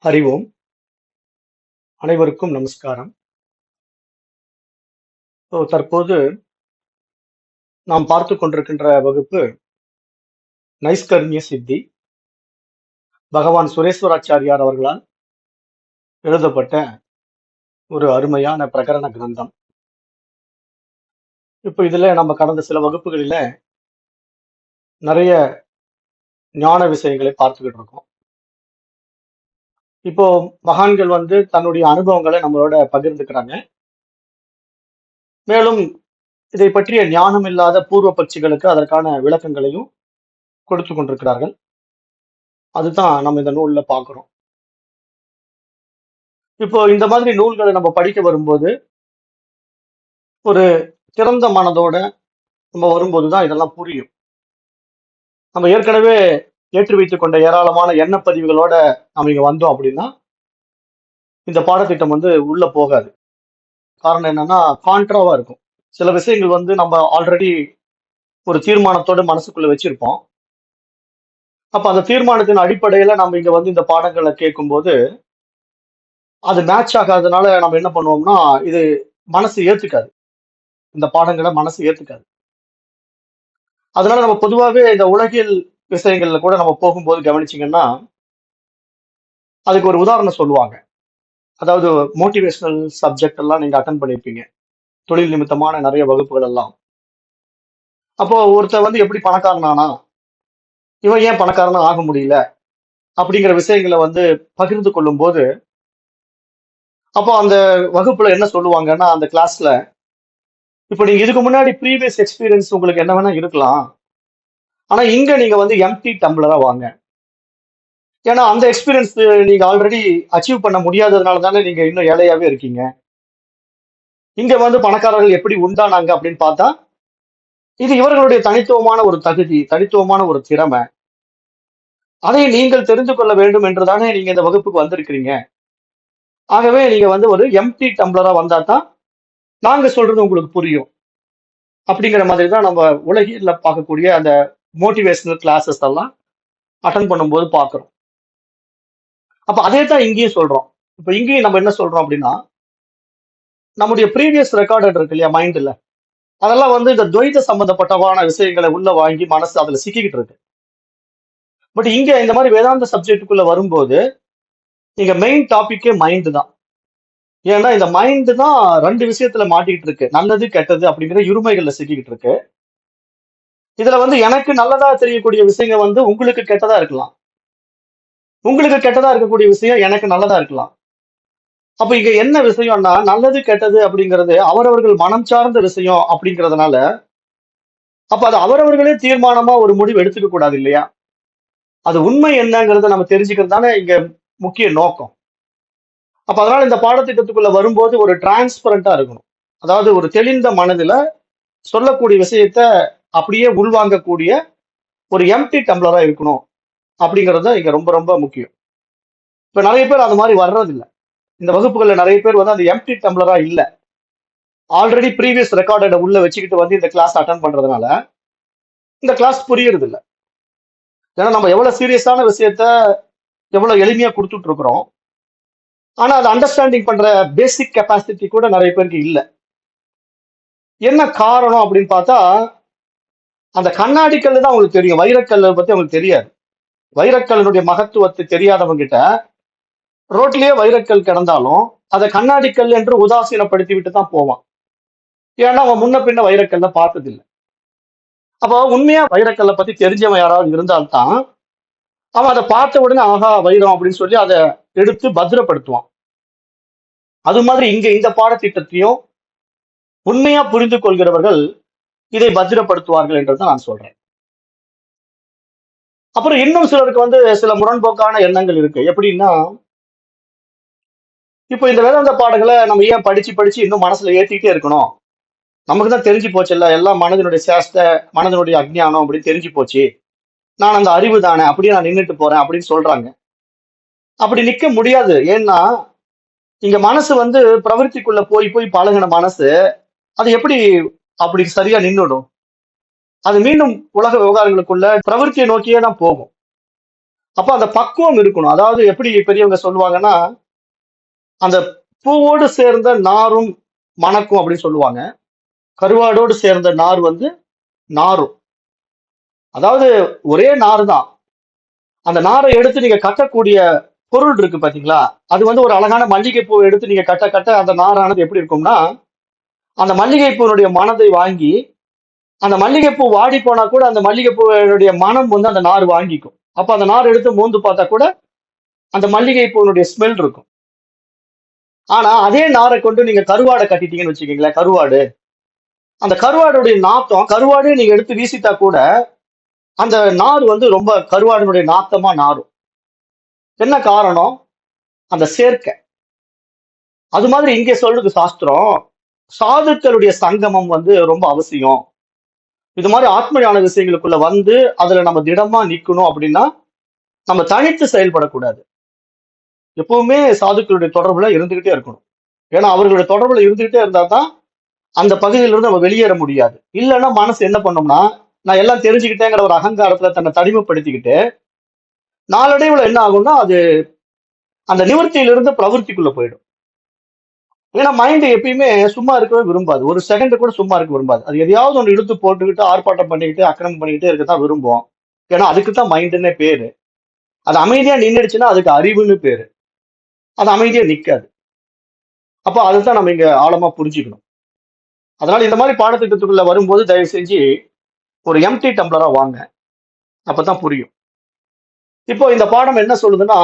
அறிவோம். அனைவருக்கும் நமஸ்காரம். தற்போது நாம் பார்த்துக் கொண்டிருக்கின்ற வகுப்பு நைஷ்கர்மிய சித்தி, பகவான் சுரேஸ்வராச்சாரியார் அவர்களால் எழுதப்பட்ட ஒரு அருமையான பிரகரண கிரந்தம். இப்போ இதுல நம்ம கடந்த சில வகுப்புகளில நிறைய ஞான விஷயங்களை பார்த்துக்கிட்டு இருக்கோம். இப்போ மகான்கள் தன்னுடைய அனுபவங்களை நம்மளோட பகிர்ந்துக்கிறாங்க. மேலும் இதை பற்றிய ஞானம் இல்லாத பூர்வ பட்சிகளுக்கு அதற்கான விளக்கங்களையும் கொடுத்து கொண்டிருக்கிறார்கள். அதுதான் நம்ம இந்த நூல்ல பார்க்கிறோம். இப்போ இந்த மாதிரி நூல்களை நம்ம படிக்க வரும்போது ஒரு திறந்த மனதோட நம்ம வரும்போதுதான் இதெல்லாம் புரியும். நம்ம ஏற்கனவே ஏற்றி வைத்துக் கொண்ட ஏராளமான எண்ணப்பதிவுகளோட நம்ம இங்க வந்தோம் அப்படின்னா இந்த பாடத்திட்டம் உள்ள போகாது. காரணம் என்னன்னா கான்ட்ராவா இருக்கும். சில விஷயங்கள் நம்ம ஆல்ரெடி ஒரு தீர்மானத்தோட மனசுக்குள்ள வச்சிருப்போம். அப்ப அந்த தீர்மானத்தின் அடிப்படையில நம்ம இங்க இந்த பாடங்களை கேட்கும்போது அது மேட்ச் ஆகாதனால நம்ம என்ன பண்ணுவோம்னா இது மனசு ஏத்துக்காது. இந்த பாடங்களை மனசு ஏத்துக்காது. அதனால நம்ம பொதுவாகவே இந்த உலகியல் விஷயங்கள்ல கூட நம்ம போகும்போது கவனிச்சீங்கன்னா அதுக்கு ஒரு உதாரணம் சொல்லுவாங்க. அதாவது மோட்டிவேஷனல் சப்ஜெக்ட் எல்லாம் நீங்க அட்டன் பண்ணிருப்பீங்க. தொழில் நிமித்தமான நிறைய வகுப்புகள் எல்லாம். அப்போ ஒருத்தர் எப்படி பணக்காரனானா, இவன் ஏன் பணக்காரனா ஆக முடியல அப்படிங்கிற விஷயங்களை பகிர்ந்து கொள்ளும் போது, அப்போ அந்த வகுப்புல என்ன சொல்லுவாங்கன்னா அந்த கிளாஸ்ல, இப்ப நீங்க இதுக்கு முன்னாடி ப்ரீவியஸ் எக்ஸ்பீரியன்ஸ் உங்களுக்கு என்ன வேணா இருக்கலாம். ஆனா இங்க நீங்க எம்டி டம்ளரா வாங்க. ஏன்னா அந்த எக்ஸ்பீரியன்ஸ் நீங்க ஆல்ரெடி அச்சீவ் பண்ண முடியாததுனால தானே நீங்க இன்னும் ஏழையாவே இருக்கீங்க. இங்க பணக்காரர்கள் எப்படி உண்டானாங்க அப்படின்னு பார்த்தா, இது இவர்களுடைய தனித்துவமான ஒரு தகுதி, தனித்துவமான ஒரு திறமை. அதை நீங்கள் தெரிந்து கொள்ள வேண்டும் என்றுதானே நீங்க இந்த வகுப்புக்கு வந்திருக்கிறீங்க. ஆகவே நீங்க ஒரு எம்டி டம்ளரா வந்தா தான் நாங்க சொல்றது உங்களுக்கு புரியும். அப்படிங்கிற மாதிரி தான் நம்ம உலகில பார்க்கக்கூடிய அந்த மோட்டிவேஷனல் கிளாஸஸ் எல்லாம் அட்டன் பண்ணும்போது பார்க்கிறோம். அப்ப அதே தான் இங்கேயும் சொல்றோம். இப்ப இங்கேயும் நம்ம என்ன சொல்றோம் அப்படின்னா, நம்முடைய ப்ரீவியஸ் ரெக்கார்டட் இருக்கு இல்லையா மைண்ட்ல, அதெல்லாம் இந்த துவைத சம்பந்தப்பட்டவான விஷயங்களை உள்ள வாங்கி மனசு அதுல சிக்கிக்கிட்டு இருக்கு. பட் இங்க இந்த மாதிரி வேதாந்த சப்ஜெக்டுக்குள்ள வரும்போது இங்க மெயின் டாபிக்கே மைண்ட் தான். ஏன்னா இந்த மைண்ட் தான் ரெண்டு விஷயத்துல மாட்டிக்கிட்டு இருக்கு. நல்லது கெட்டது அப்படிங்கிற இருமைகள்ல சிக்கிக்கிட்டு இருக்கு. இதுல எனக்கு நல்லதா தெரியக்கூடிய விஷயங்கள் உங்களுக்கு கெட்டதா இருக்கலாம். உங்களுக்கு கெட்டதா இருக்கக்கூடிய விஷயம் எனக்கு நல்லதா இருக்கலாம். அப்ப இங்க என்ன விஷயம்னா நல்லது கெட்டது அப்படிங்கிறது அவரவர்கள் மனம் சார்ந்த விஷயம் அப்படிங்கிறதுனால, அப்ப அது அவரவர்களே தீர்மானமா ஒரு முடிவு எடுத்துக்க கூடாது இல்லையா? அது உண்மை என்னங்கிறத நம்ம தெரிஞ்சுக்கிறது தானே இங்க முக்கிய நோக்கம். அப்ப அதனால இந்த பாடத்திட்டத்துக்குள்ள வரும்போது ஒரு டிரான்ஸ்பரண்டா இருக்கணும். அதாவது ஒரு தெளிந்த மனதுல சொல்லக்கூடிய விஷயத்த அப்படியே உள்வாங்கக்கூடிய ஒரு எம்டி டம்ளரா இருக்கணும் அப்படிங்கிறது இங்க ரொம்ப ரொம்ப முக்கியம். இப்ப நிறைய பேர் அந்த மாதிரி வர்றதில்லை. இந்த வகுப்புகள்ல நிறைய பேர் அந்த எம்டி டம்ளரா இல்ல. ஆல்ரெடி ப்ரீவியஸ் ரெக்கார்டை உள்ள வச்சுக்கிட்டு இந்த கிளாஸ் அட்டன் பண்றதுனால இந்த கிளாஸ் புரியறது இல்ல. ஏன்னா நம்ம எவ்வளவு சீரியஸான விஷயத்த எவ்வளவு எளிமையா கொடுத்துட்டு இருக்கிறோம். ஆனா அதை அண்டர்ஸ்டாண்டிங் பண்ற பேசிக் கெப்பாசிட்டி கூட நிறைய பேருக்கு இல்ல. என்ன காரணம் அப்படின்னு பார்த்தா, அந்த கண்ணாடி கல்லு தான் அவங்களுக்கு தெரியும். வைரக்கல்லை பத்தி அவங்களுக்கு தெரியாது. வைரக்கல்லுடைய மகத்துவத்தை தெரியாதவங்க கிட்ட ரோட்லயே வைரக்கல் கிடந்தாலும் அதை கண்ணாடி கல் என்று உதாசீனப்படுத்தி விட்டு தான் போவான். ஏன்னா அவன் முன்ன பின்ன வைரக்கல்ல பார்த்ததில்லை. அப்போ உண்மையா வைரக்கல்லை பத்தி தெரிஞ்சவன் யாராவது இருந்தால்தான் அவன் அதை பார்த்த உடனே ஆஹா வைரம் அப்படின்னு சொல்லி அதை எடுத்து பத்திரப்படுத்துவான். அது மாதிரி இங்க இந்த பாடத்திட்டத்தையும் உண்மையா புரிந்து கொள்கிறவர்கள் இதை பத்திரப்படுத்துவார்கள் என்றதை நான் சொல்றேன். அப்புறம் இன்னும் சிலருக்கு சில முரண்போக்கான எண்ணங்கள் இருக்கு. எப்படின்னா, இப்போ இந்த வேதாந்த பாடங்களை நம்ம ஏன் படிச்சு படிச்சு இன்னும் மனசுல ஏத்திக்கிட்டே இருக்கணும்? நமக்கு தான் தெரிஞ்சு போச்சுல்ல, எல்லாம் மனதினுடைய சேஷ்டை, மனதினுடைய அஜ்ஞானம் அப்படின்னு தெரிஞ்சு போச்சு. நான் அந்த அறிவு தானே அப்படியே நான் நின்றுட்டு போறேன் அப்படின்னு சொல்றாங்க. அப்படி நிக்க முடியாது. ஏன்னா இங்க மனசு பிரவருத்திக்குள்ள போய் போய் பழகின மனசு அது எப்படி அப்படி சரியா நின்னுடும்? அது மீண்டும் உலக விவகாரங்களுக்குள்ள பிரவருத்தியை நோக்கியே தான் போகும். அப்ப அந்த பக்குவம் இருக்கணும். அதாவது எப்படி பெரியவங்க சொல்லுவாங்கன்னா, அந்த பூவோடு சேர்ந்த நாரும் மணக்கும் அப்படின்னு சொல்லுவாங்க. கருவாடோடு சேர்ந்த நார் வந்து நாரும். அதாவது ஒரே நார் தான். அந்த நாரை எடுத்து நீங்க கட்டக்கூடிய பொருள் இருக்கு பாத்தீங்களா? அது வந்து ஒரு அழகான மல்லிகை பூவை எடுத்து நீங்க கட்ட கட்ட அந்த நாரானது எப்படி இருக்கும்னா, அந்த மல்லிகை பூவினுடைய மனதை வாங்கி, அந்த மல்லிகை பூ வாடி போனா கூட அந்த மல்லிகை பூவினுடைய மனம் வந்து அந்த நார் வாங்கிக்கும். அப்ப அந்த நார் எடுத்து மோந்து பார்த்தா கூட அந்த மல்லிகை பூவினுடைய ஸ்மெல் இருக்கும். ஆனா அதே நாரை கொண்டு நீங்க கருவாடை கட்டிட்டீங்கன்னு வச்சுக்கீங்களேன், கருவாடு. அந்த கருவாடுடைய நாத்தம், கருவாடே நீங்க எடுத்து வீசிட்டா கூட அந்த நார் வந்து ரொம்ப கருவாடினுடைய நாத்தமா நாரும். என்ன காரணம்? அந்த சேர்க்கை. அது மாதிரி இங்கே சொல்றது சாஸ்திரம், சாதுக்களுடைய சங்கமம் வந்து ரொம்ப அவசியம். இது மாதிரி ஆத்ம ஞான விஷயங்களுக்குள்ள வந்து அதுல நம்ம திடமா நிக்கணும் அப்படின்னா நம்ம தனித்து செயல்படக்கூடாது. எப்பவுமே சாதுக்களுடைய தொடர்புல இருந்துகிட்டே இருக்கணும். ஏன்னா அவர்களுடைய தொடர்புல இருந்துகிட்டே இருந்தா தான் அந்த பகுதியிலிருந்து நம்ம வெளியேற முடியாது. இல்லைன்னா மனசு என்ன பண்ணும்னா, நான் எல்லாம் தெரிஞ்சுக்கிட்டேங்கிற ஒரு அகங்காரத்துல தன்னை தனிமைப்படுத்திக்கிட்டு நாளடைவுல என்ன ஆகும்னா அது அந்த நிவர்த்தியிலிருந்து பிரவருத்திக்குள்ள போயிடும். ஏன்னா மைண்ட் எப்பயுமே சும்மா இருக்கவே விரும்பாது. ஒரு செகண்ட் கூட சும்மா இருக்க விரும்பாது. அது எதையாவது ஒன்று இழுத்து போட்டுக்கிட்டு ஆர்ப்பாட்டம் பண்ணிக்கிட்டு அக்கிரமம் பண்ணிக்கிட்டே இருக்கத்தான் விரும்பும். ஏன்னா அதுக்கு தான் மைண்டுன்னே பேரு. அது அமைதியா நின்றுடுச்சுன்னா அதுக்கு அறிவுன்னு பேரு. அது அமைதியா நிக்காது. அப்ப அதுதான் நம்ம இங்க ஆழமா புரிஞ்சுக்கணும். அதனால இந்த மாதிரி பாடத்திட்டத்துக்குள்ள வரும்போது தயவு செஞ்சு ஒரு எம்டி டம்ளரா வாங்க. அப்பதான் புரியும். இப்போ இந்த பாடம் என்ன சொல்லுதுன்னா,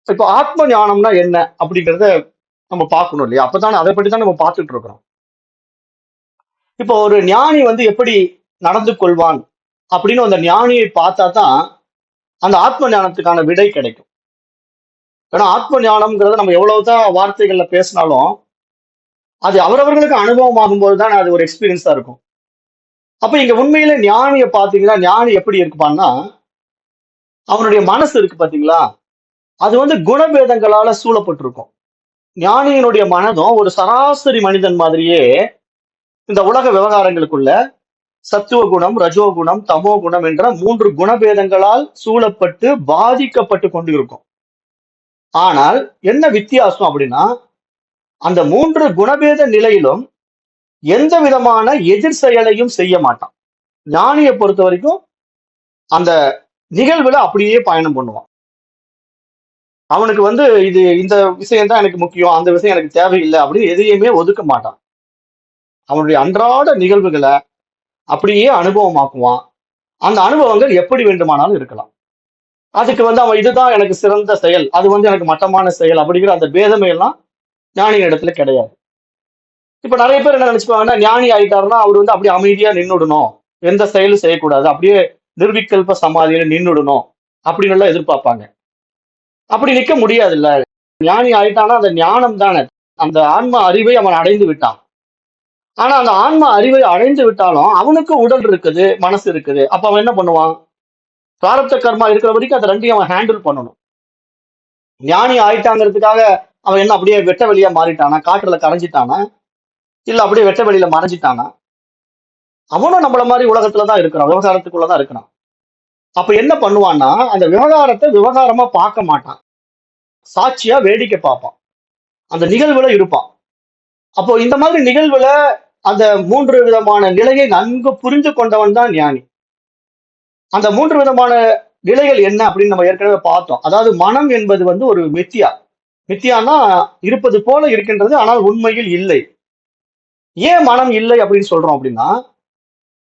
இப்போ ஆத்ம ஞானம்னா என்ன அப்படிங்கறத நம்ம பார்க்கணும் இல்லையா? அப்பதான் அதை பற்றி தான் நம்ம பார்த்துட்டு இருக்கிறோம். இப்போ ஒரு ஞானி வந்து எப்படி நடந்து கொள்வான் அப்படின்னு அந்த ஞானியை பார்த்தா தான் அந்த ஆத்ம ஞானத்துக்கான விடை கிடைக்கும். ஏன்னா ஆத்ம ஞானம்ங்கிறத நம்ம எவ்வளவுதான் வார்த்தைகள்ல பேசினாலும் அது அவரவர்களுக்கு அனுபவம் ஆகும்போது தான் அது ஒரு எக்ஸ்பீரியன்ஸா இருக்கும். அப்ப இங்க உண்மையில ஞானியை பாத்தீங்கன்னா, ஞானி எப்படி இருப்பான்னா, அவனுடைய மனசு இருக்கு பாத்தீங்களா, அது வந்து குணபேதங்களால சூழப்பட்டிருக்கும். ஞானியினுடைய மனதும் ஒரு சராசரி மனிதன் மாதிரியே இந்த உலக விவகாரங்களுக்குள்ள சத்துவ குணம், ரஜோ குணம், தமோ குணம் என்ற 3 குணபேதங்களால் சூழப்பட்டு பாதிக்கப்பட்டு கொண்டு இருக்கும். ஆனால் என்ன வித்தியாசம் அப்படின்னா, அந்த 3 குணபேத நிலையிலும் எந்த விதமான எதிர் செயலையும் செய்ய மாட்டான். ஞானியை பொறுத்த வரைக்கும் அந்த நிகழ்வுல அப்படியே பயணம் பண்ணுவான். அவனுக்கு வந்து இது இந்த விஷயம் தான் எனக்கு முக்கியம், அந்த விஷயம் எனக்கு தேவையில்லை அப்படின்னு எதையுமே ஒதுக்க மாட்டான். அவனுடைய அன்றாட நிகழ்வுகளை அப்படியே அனுபவமாக்குவான். அந்த அனுபவங்கள் எப்படி வேண்டுமானாலும் இருக்கலாம். அதுக்கு வந்து அவன் இதுதான் எனக்கு சிறந்த செயல், அது வந்து எனக்கு மட்டமான செயல் அப்படிங்கிற அந்த பேதமை எல்லாம் ஞானியின் இடத்துல கிடையாது. இப்ப நிறைய பேர் என்ன நினைச்சுப்பாங்கன்னா, ஞானி ஆயிட்டாருன்னா அவர் வந்து அப்படியே அமைதியா நின்னுடணும், எந்த செயலும் செய்யக்கூடாது, அப்படியே நிர்விகல்ப சமாதியில நின்னுடணும் அப்படின்னு எல்லாம் எதிர்பார்ப்பாங்க. அப்படி நிக்க முடியாது இல்ல. ஞானி ஆயிட்டானா அந்த ஞானம் தானே, அந்த ஆன்ம அறிவை அவன் அடைந்து விட்டான். ஆனா அந்த ஆன்ம அறிவை அடைந்து விட்டாலும் அவனுக்கு உடல் இருக்குது, மனசு இருக்குது. அப்ப அவன் என்ன பண்ணுவான்? பிராரப்த கர்மா இருக்கிற வரைக்கும் அதை ரெண்டையும் அவன் ஹேண்டில் பண்ணணும். ஞானி ஆயிட்டாங்கிறதுக்காக அவன் என்ன அப்படியே வெட்ட வெளியா மாறிட்டானா, காற்றுல கரைஞ்சிட்டானா, இல்ல அப்படியே வெட்ட வெளியில மறைஞ்சிட்டானா? அவனும் நம்மள மாதிரி உலகத்துலதான் இருக்கிறான், விவகாரத்துக்குள்ளதான் இருக்கிறான். அப்ப என்ன பண்ணுவான்னா, அந்த விவகாரத்தை விவகாரமா பார்க்க மாட்டான், சாட்சியா வேடிக்கை பார்ப்பான், அந்த நிகழ்வுல இருப்பான். அப்போ இந்த மாதிரி நிகழ்வுல அந்த 3 விதமான நிலையை நன்கு புரிந்து கொண்டவன் தான் ஞானி. அந்த 3 விதமான நிலைகள் என்ன அப்படின்னு நம்ம ஏற்கனவே பார்த்தோம். அதாவது மனம் என்பது வந்து ஒரு மித்தியா. மித்தியானா இருப்பது போல இருக்கின்றது, ஆனால் உண்மையில் இல்லை. ஏன் மனம் இல்லை அப்படின்னு சொல்றோம் அப்படின்னா,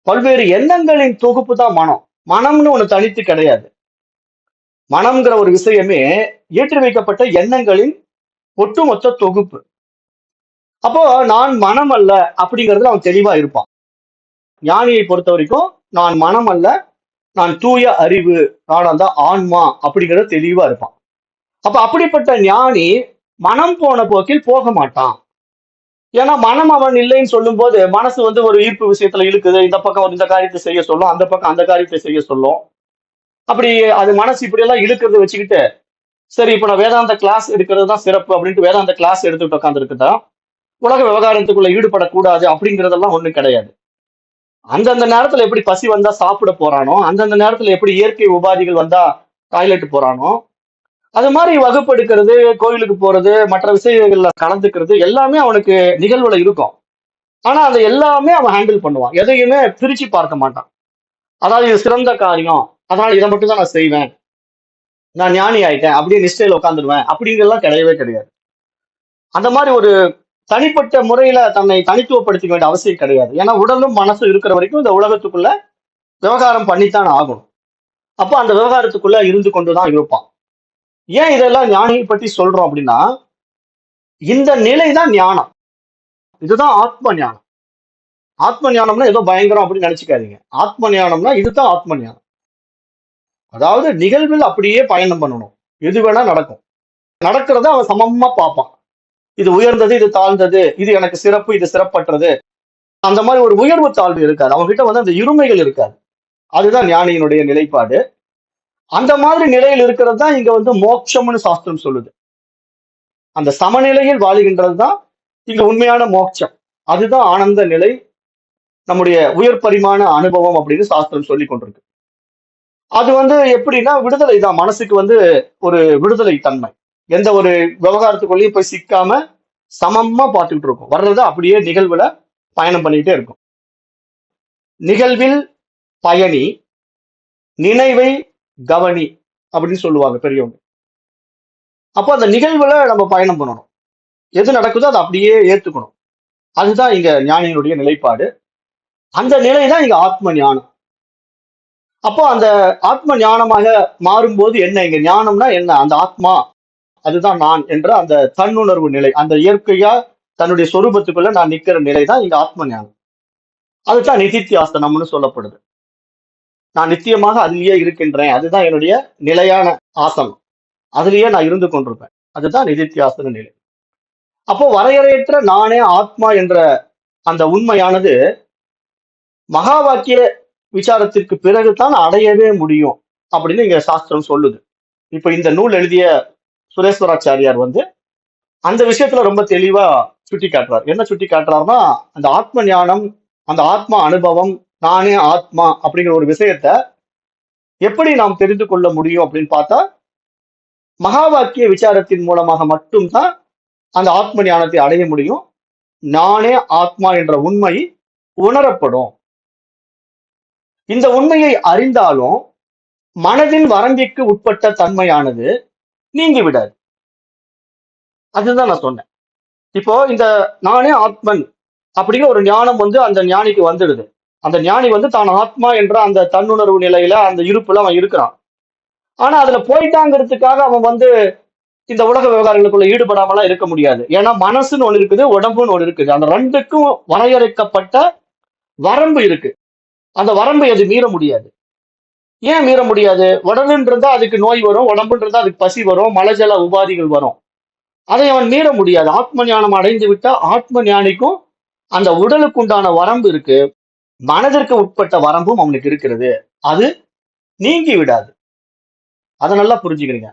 பல்வேறு எண்ணங்களின் தொகுப்பு தான் மனம். மனம்னு ஒண்ணு தனித்து கிடையாது. மனம்ங்கிற ஒரு விஷயமே ஏற்றி வைக்கப்பட்ட எண்ணங்களின் ஒட்டுமொத்த தொகுப்பு. அப்போ நான் மனம் அல்ல அப்படிங்கிறதுல அவன் தெளிவா இருப்பான். ஞானியை பொறுத்த வரைக்கும் நான் மனம் அல்ல, நான் தூய அறிவு, நான் அந்த ஆன்மா அப்படிங்கிறது தெளிவா இருப்பான். அப்ப அப்படிப்பட்ட ஞானி மனம் போன போக்கில் போக மாட்டான். ஏன்னா மனம் அவன் இல்லைன்னு சொல்லும் போது மனசு வந்து ஒரு ஈர்ப்பு விஷயத்துல இழுக்குது, இந்த பக்கம் இந்த காரியத்தை செய்ய சொல்லும், அந்த பக்கம் அந்த காரியத்தை செய்ய சொல்லும். அப்படி அது மனசு இப்படி எல்லாம் இழுக்கிறத வச்சுக்கிட்டு, சரி இப்ப நான் வேதாந்த கிளாஸ் எடுக்கிறது தான் சிறப்பு அப்படின்ட்டு வேதாந்த கிளாஸ் எடுத்துட்டு உட்கார்ந்து இருக்குதா, உலக விவகாரத்துக்குள்ள ஈடுபடக்கூடாது அப்படிங்கிறதெல்லாம் ஒண்ணும் கிடையாது. அந்தந்த நேரத்துல எப்படி பசி வந்தா சாப்பிட போறானோ, அந்தந்த நேரத்துல எப்படி இயற்கை உபாதிகள் வந்தா டாய்லெட் போறானோ, அது மாதிரி வகுப்பெடுக்கிறது, கோயிலுக்கு போறது, மற்ற விஷயங்கள்ல கலந்துக்கிறது எல்லாமே அவனுக்கு நிகழ்வுல இருக்கும். ஆனா அதை எல்லாமே அவன் ஹேண்டில் பண்ணுவான். எதையுமே பிரிச்சு பார்க்க மாட்டான். அதாவது இது சிறந்த காரியம், அதனால இதை மட்டும் தான் நான் செய்வேன், நான் ஞானி ஆயிட்டேன் அப்படியே நிஷ்டையில உட்காந்துருவேன் அப்படிங்கறதெல்லாம் கிடையவே கிடையாது. அந்த மாதிரி ஒரு தனிப்பட்ட முறையில தன்னை தனித்துவப்படுத்திக்க வேண்டிய அவசியம் கிடையாது. ஏன்னா உடலும் மனசும் இருக்கிற வரைக்கும் இந்த உலகத்துக்குள்ள விவகாரம் பண்ணித்தான் ஆகணும். அப்ப அந்த விவகாரத்துக்குள்ள இருந்து கொண்டுதான் இருப்பான். ஏன் இதெல்லாம் ஞானியை பத்தி சொல்றோம் அப்படின்னா, இந்த நிலை தான் ஞானம். இதுதான் ஆத்ம ஞானம். ஆத்ம ஞானம்னா ஏதோ பயங்கரம் அப்படின்னு நினைச்சுக்காதீங்க. ஆத்ம ஞானம்னா இதுதான் ஆத்ம ஞானம். அதாவது நிகழ்வில் அப்படியே பயணம் பண்ணணும். எது வேணா நடக்கும். நடக்கிறத அவன் சமமா பார்ப்பான். இது உயர்ந்தது, இது தாழ்ந்தது, இது எனக்கு சிறப்பு, இது சிறப்பற்றது. அந்த மாதிரி ஒரு உயர்வு தாழ்வு இருக்காது. அவங்க கிட்ட வந்து அந்த இருமைகள் இருக்காது. அதுதான் ஞானியினுடைய நிலைப்பாடு. அந்த மாதிரி நிலையில் இருக்கிறது தான் இங்க வந்து மோட்சம்னு சாஸ்திரம் சொல்லுது. அந்த சமநிலையில் வாழுகின்றது தான் இங்க உண்மையான மோட்சம். அதுதான் ஆனந்த நிலை, நம்முடைய உயர் பரிமாண அனுபவம் அப்படின்னு சாஸ்திரம் சொல்லி கொண்டிருக்கு. அது வந்து எப்படின்னா விடுதலை தான். மனசுக்கு வந்து ஒரு விடுதலை தன்மை. எந்த ஒரு விவகாரத்துக்குள்ளேயும் போய் சிக்காம சமமா பார்த்துக்கிட்டு இருக்கும். வர்றத அப்படியே நிகழ்வுல பயணம் பண்ணிக்கிட்டே இருக்கும். நிகழ்வில் பயணி, நினைவை கவனி அப்படின்னு சொல்லுவாங்க பெரியவங்க. அப்போ அந்த நிகழ்வுல நம்ம பயணம் பண்ணணும். எது நடக்குதோ அதை அப்படியே ஏத்துக்கணும். அதுதான் இங்க ஞானியினுடைய நிலைப்பாடு. அந்த நிலை தான் இங்க ஆத்ம ஞானம். அப்போ அந்த ஆத்ம ஞானமாக மாறும்போது என்ன, இங்க ஞானம்னா என்ன, அந்த ஆத்மா அதுதான் நான் என்ற அந்த தன்னுணர்வு நிலை, அந்த இயற்கையா தன்னுடைய சொரூபத்துக்குள்ள நான் நிக்கிற நிலை தான் இங்க ஆத்ம ஞானம். அதுதான் நிதித்தியாசனம்னு சொல்லப்படுது. நான் நித்தியமாக அதிலேயே இருக்கின்றேன், அதுதான் என்னுடைய நிலையான ஆசனம், அதிலேயே நான் இருந்து கொண்டிருப்பேன். அதுதான் நிதித்தியாசன நிலை. அப்போ வரையறையற்ற நானே ஆத்மா என்ற அந்த உண்மையானது மகா வாக்கிய விசாரத்திற்கு பிறகுதான் அடையவே முடியும் அப்படின்னு இங்க சாஸ்திரம் சொல்லுது. இப்ப இந்த நூல் எழுதிய சுரேஸ்வராச்சாரியார் வந்து அந்த விஷயத்துல ரொம்ப தெளிவா சுட்டி காட்டுறார். என்ன சுட்டி காட்டுறாருன்னா, அந்த ஆத்ம ஞானம், அந்த ஆத்மா அனுபவம், நானே ஆத்மா அப்படிங்கிற ஒரு விஷயத்த எப்படி நாம் தெரிந்து கொள்ள முடியும் அப்படின்னு பார்த்தா, மகா வாக்கிய விசாரத்தின் மூலமாக மட்டும்தான் அந்த ஆத்ம ஞானத்தை அடைய முடியும். நானே ஆத்மா என்ற உண்மை உணரப்படும். இந்த உண்மையை அறிந்தாலும் மனதின் வரம்பிற்கு உட்பட்ட தன்மையானது நீங்கி விடாது. அதுதான் நான் சொன்னேன். இப்போ இந்த நானே ஆத்மன் அப்படிங்கிற ஒரு ஞானம் வந்து அந்த ஞானிக்கு வந்துடுது. அந்த ஞானி வந்து தான் ஆத்மா என்ற அந்த தன்னுணர்வு நிலையில அந்த இருப்புல அவன் இருக்கிறான். ஆனா அதுல போயிட்டாங்கிறதுக்காக அவன் வந்து இந்த உலக விவகாரங்களுக்குள்ள ஈடுபடாமலாம் இருக்க முடியாது. ஏன்னா மனசுன்னு ஒண்ணு இருக்குது, உடம்புன்னு ஒண்ணு இருக்குது. அந்த ரெண்டுக்கும் வரையறுக்கப்பட்ட வரம்பு இருக்கு. அந்த வரம்பை அது மீற முடியாது. ஏன் மீற முடியாது? உடலுன்றதா அதுக்கு நோய் வரும், உடம்புன்றதா அதுக்கு பசி வரும், மலஜல உபாதிகள் வரும். அதை அவன் மீற முடியாது. ஆத்ம ஞானம் அடைந்து விட்டா ஆத்ம ஞானிக்கும் அந்த உடலுக்கு உண்டான வரம்பு இருக்கு, மனதிற்கு உட்பட்ட வரம்பும் அவனுக்கு இருக்கிறது. அது நீங்கி விடாது. அதை நல்லா புரிஞ்சுக்கிறீங்க.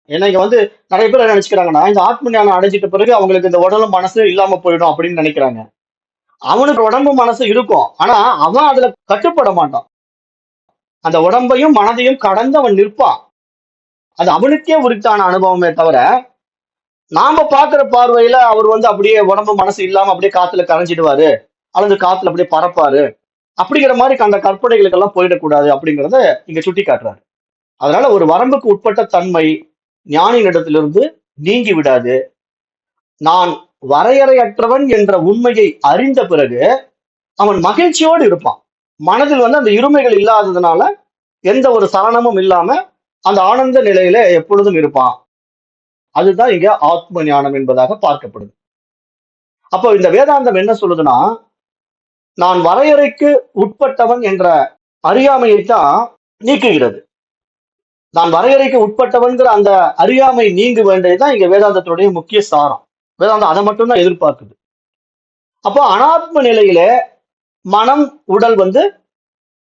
ஏன்னா இங்க வந்து நிறைய பேர் என்ன நினைச்சுக்கிறாங்கன்னா, இந்த ஆத்ம ஞானம் அடைஞ்சிட்ட பிறகு அவங்களுக்கு இந்த உடலும் மனசு இல்லாம போயிடும் அப்படின்னு நினைக்கிறாங்க. அவனுக்கு உடம்பு மனசு இருக்கும், ஆனா அவன் அதுல கட்டுப்பட மாட்டான். அந்த உடம்பையும் மனதையும் கடந்து அவன் நிற்பான். அது அவனுக்கே உரித்தான அனுபவமே தவிர, நாம பாக்குற பார்வையில அவர் வந்து அப்படியே உடம்பு மனசு இல்லாம அப்படியே காத்துல கரைஞ்சிடுவாரு, அல்லது காத்துல அப்படியே பறப்பாரு அப்படிங்கிற மாதிரி அந்த கற்பனைகளுக்கு எல்லாம் போயிடக்கூடாது அப்படிங்கிறத இங்க சுட்டி காட்டுறாரு. அதனால ஒரு வரம்புக்கு உட்பட்ட தன்மை ஞானியிடத்திலிருந்து நீங்கி விடாது. நான் வரையறையற்றவன் என்ற உண்மையை அறிந்த பிறகு அவன் மகிழ்ச்சியோடு இருப்பான். மனதில் வந்து அந்த இருமைகள் இல்லாததுனால எந்த ஒரு சலனமும் இல்லாம அந்த ஆனந்த நிலையில எப்பொழுதும் இருப்பான். அதுதான் இங்க ஆத்ம ஞானம் என்பதாக பார்க்கப்படுது. அப்போ இந்த வேதாந்தம் என்ன சொல்லுதுன்னா, நான் வரையறைக்கு உட்பட்டவன் என்ற அறியாமையைத்தான் நீக்குகிறது. நான் வரையறைக்கு உட்பட்டவன்கிற அந்த அறியாமை நீங்க வேண்டியதுதான் இங்க வேதாந்தத்தினுடைய முக்கிய சாரம். வேதாந்தம் அதை மட்டும்தான் எதிர்பார்க்குது. அப்போ அனாத்ம நிலையில மனம் உடல் வந்து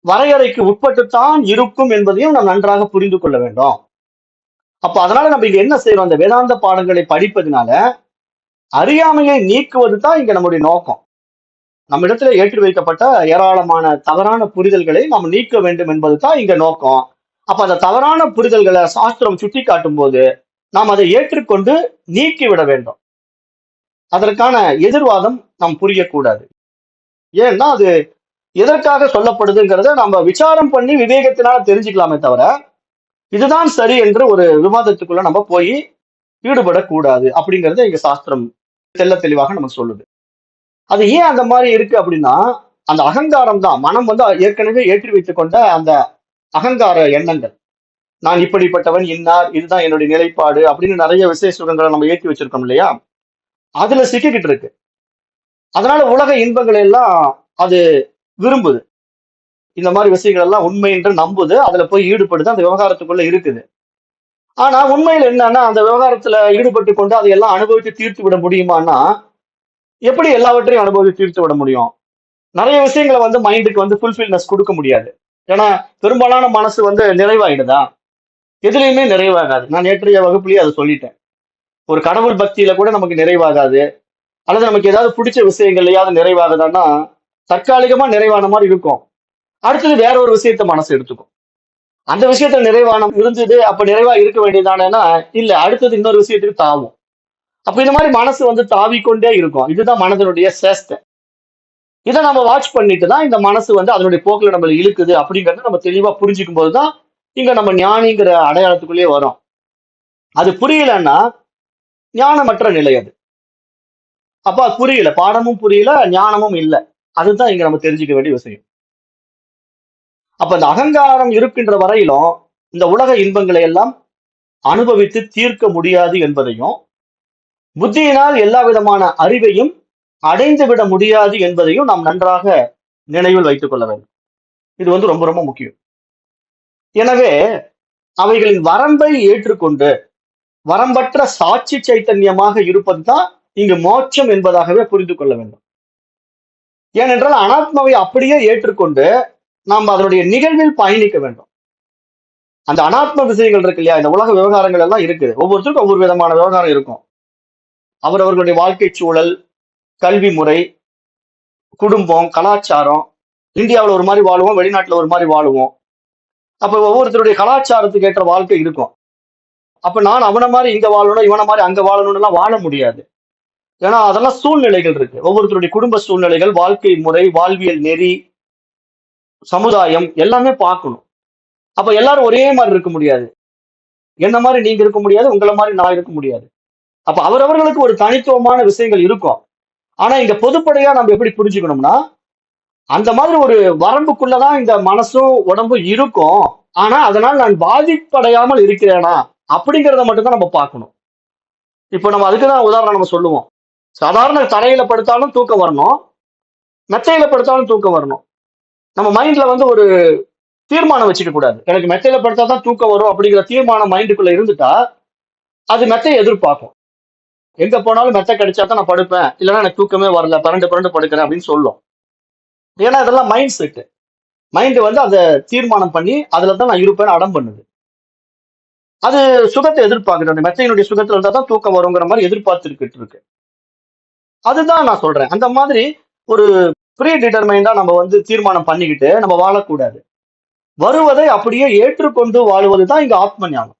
வரையறைக்கு உட்பட்டுத்தான் இருக்கும் என்பதையும் நாம் நன்றாக புரிந்து கொள்ள வேண்டும். அப்ப அதனால நம்ம இங்க என்ன செய்யறோம், அந்த வேதாந்த பாடங்களை படிப்பதனால அறியாமையை நீக்குவது தான் இங்க நம்முடைய நோக்கம். நம்ம இடத்துல ஏற்றி வைக்கப்பட்ட ஏராளமான தவறான புரிதல்களை நாம் நீக்க வேண்டும் என்பது தான் இங்க நோக்கம். அப்ப அந்த தவறான புரிதல்களை சாஸ்திரம் சுட்டி காட்டும் போது நாம் அதை ஏற்றுக்கொண்டு நீக்கிவிட வேண்டும். அதற்கான எதிர்வாதம் நாம் புரியக்கூடாது. ஏன்னா அது எதற்காக சொல்லப்படுதுங்கிறத நம்ம விசாரம் பண்ணி விவேகத்தினால தெரிஞ்சுக்கலாமே தவிர இதுதான் சரி என்று ஒரு விவாதத்துக்குள்ள நம்ம போய் ஈடுபடக்கூடாது அப்படிங்கறத எங்க சாஸ்திரம் தெள்ள தெளிவாக நமக்கு சொல்லுது. அது ஏன் அந்த மாதிரி இருக்கு அப்படின்னா, அந்த அகங்காரம் தான். மனம் வந்து ஏற்கனவே ஏற்றி வைத்துக் கொண்ட அந்த அகங்கார எண்ணங்கள். நான் இப்படிப்பட்டவன், இன்னார், இதுதான் என்னுடைய நிலைப்பாடு அப்படின்னு நிறைய விசேஷ சுகங்களை நம்ம ஏற்றி வச்சிருக்கோம் இல்லையா? அதுல சிக்கிக்கிட்டு இருக்கு. அதனால உலக இன்பங்களை எல்லாம் அது விரும்புது. இந்த மாதிரி விஷயங்கள் எல்லாம் உண்மை என்று நம்புது. அதுல போய் ஈடுபடுது. அந்த விவகாரத்துக்குள்ள இருக்குது. ஆனா உண்மையில் என்னன்னா, அந்த விவகாரத்துல ஈடுபட்டு கொண்டு அதையெல்லாம் அனுபவித்து தீர்த்து விட முடியுமான்னா, எப்படி எல்லாவற்றையும் அனுபவித்து தீர்த்து விட முடியும்? நிறைய விஷயங்களை வந்து மைண்டுக்கு வந்து ஃபுல்ஃபில்னஸ் கொடுக்க முடியாது. ஏன்னா பெரும்பாலான மனசு வந்து நிறைவாயிடுதா? எதுலையுமே நிறைவாகாது. நான் நேற்றைய வகுப்புலயே அதை சொல்லிட்டேன். ஒரு கடவுள் பக்தியில கூட நமக்கு நிறைவாகாது. அல்லது நமக்கு ஏதாவது பிடிச்ச விஷயங்கள்லயாவது நிறைவாகுதான்னா தற்காலிகமா நிறைவான மாதிரி இருக்கும். அடுத்தது வேற ஒரு விஷயத்த மனசு எடுத்துக்கும். அந்த விஷயத்த நிறைவான இருந்தது, அப்ப நிறைவா இருக்க வேண்டியதானேன்னா இல்ல, அடுத்தது இன்னொரு விஷயத்துக்கு தாவும். அப்ப இந்த மாதிரி மனசு வந்து தாவிக்கொண்டே இருக்கும். இதுதான் மனதனுடைய சேஷ்டை. இதை நம்ம வாட்ச் பண்ணிட்டு தான் இந்த மனசு வந்து அதனுடைய போக்குல நம்மள இழுக்குது அப்படிங்கறத நம்ம தெளிவா புரிஞ்சுக்கும் போதுதான் இங்க நம்ம ஞானிங்கிற அடையாளத்துக்குள்ளேயே வரும். அது புரியலன்னா ஞானமற்ற நிலை அது. அப்ப அது புரியல, பாடமும் புரியல, ஞானமும் இல்லை. அதுதான் இங்க நம்ம தெரிஞ்சுக்க வேண்டிய விஷயம். அப்ப இந்த அகங்காரம் இருக்கின்ற வரையிலும் இந்த உலக இன்பங்களை எல்லாம் அனுபவித்து தீர்க்க முடியாது என்பதையும், புத்தியினால் எல்லா விதமான அறிவையும் அடைந்து விட முடியாது என்பதையும் நாம் நன்றாக நினைவில் வைத்துக் கொள்ள வேண்டும். இது வந்து ரொம்ப ரொம்ப முக்கியம். எனவே அவைகளின் வரம்பை ஏற்றுக்கொண்டு வரம்பற்ற சாட்சி சைத்தன்யமாக இருப்பதுதான் இங்கு மோட்சம் என்பதாகவே புரிந்து கொள்ள வேண்டும். ஏனென்றால் அனாத்மாவை அப்படியே ஏற்றுக்கொண்டு நாம் அதனுடைய நிகழ்வில் பயணிக்க வேண்டும். அந்த அனாத்ம விஷயங்கள் இருக்கு இல்லையா, இந்த உலக விவகாரங்கள் எல்லாம் இருக்குது. ஒவ்வொருத்தருக்கும் ஒவ்வொரு விதமான விவகாரம் இருக்கும். அவரவர்களுடைய வாழ்க்கை சூழல், கல்வி முறை, குடும்பம், கலாச்சாரம். இந்தியாவில் ஒரு மாதிரி வாழுவோம், வெளிநாட்டுல ஒரு மாதிரி வாழுவோம். அப்ப ஒவ்வொருத்தருடைய கலாச்சாரத்துக்கு ஏற்ற வாழ்க்கை இருக்கும். அப்ப நான் அவனை மாதிரி இங்க வாழணும், இவனை மாதிரி அங்க வாழணும்னு எல்லாம் வாழ முடியாது. ஏன்னா அதெல்லாம் சூழ்நிலைகள் இருக்கு. ஒவ்வொருத்தருடைய குடும்ப சூழ்நிலைகள், வாழ்க்கை முறை, வாழ்வியல் நெறி, சமுதாயம் எல்லாமே பார்க்கணும். அப்ப எல்லாரும் ஒரே மாதிரி இருக்க முடியாது. என்ன மாதிரி நீங்க இருக்க முடியாது, உங்களை மாதிரி நான் இருக்க முடியாது. அப்ப அவரவர்களுக்கு ஒரு தனித்துவமான விஷயங்கள் இருக்கும். ஆனா இங்க பொதுப்படையா நம்ம எப்படி புரிஞ்சுக்கணும்னா, அந்த மாதிரி ஒரு வரம்புக்குள்ளதான் இந்த மனசும் உடம்பும் இருக்கும். ஆனா அதனால் நான் பாதிப்படையாமல் இருக்கிறேனா அப்படிங்கிறத மட்டும்தான் நம்ம பார்க்கணும். இப்ப நம்ம அதுக்குதான் உதாரணம் நம்ம சொல்லுவோம். சாதாரண தரையில படுத்தாலும் தூக்கம் வரணும், மெத்தையில படுத்தாலும் தூக்கம் வரணும். நம்ம மைண்ட்ல வந்து ஒரு தீர்மானம் வச்சுக்க கூடாது. எனக்கு மெத்தையில படுத்தா தான் தூக்கம் வரும் அப்படிங்கிற தீர்மானம் மைண்டுக்குள்ள இருந்துட்டா அது மெத்தையை எதிர்பார்க்கும். எங்க போனாலும் மெத்தை கிடைச்சா தான் நான் படுப்பேன், இல்லைன்னா எனக்கு தூக்கமே வரல, பரண்டு பரண்டு படுக்கிறேன் அப்படின்னு சொல்லும். ஏன்னா இதெல்லாம் மைண்ட் செட். மைண்ட் வந்து அதை தீர்மானம் பண்ணி அதுலதான் நான் இருப்பேன்னு அடம் பண்ணுது. அது சுகத்தை எதிர்பார்க்குது. அந்த மெத்தையினுடைய சுகத்துல இருந்தா தான் தூக்கம் வருங்கிற மாதிரி எதிர்பார்த்துக்கிட்டு இருக்கு. அதுதான் நான் சொல்றேன். அந்த மாதிரி ஒரு ப்ரீ டிட்டர்மைண்டா நம்ம வந்து தீர்மானம் பண்ணிக்கிட்டு நம்ம வாழக்கூடாது. வருவதை அப்படியே ஏற்றுக்கொண்டு வாழுவதுதான் இங்க ஆத்ம ஞானம்.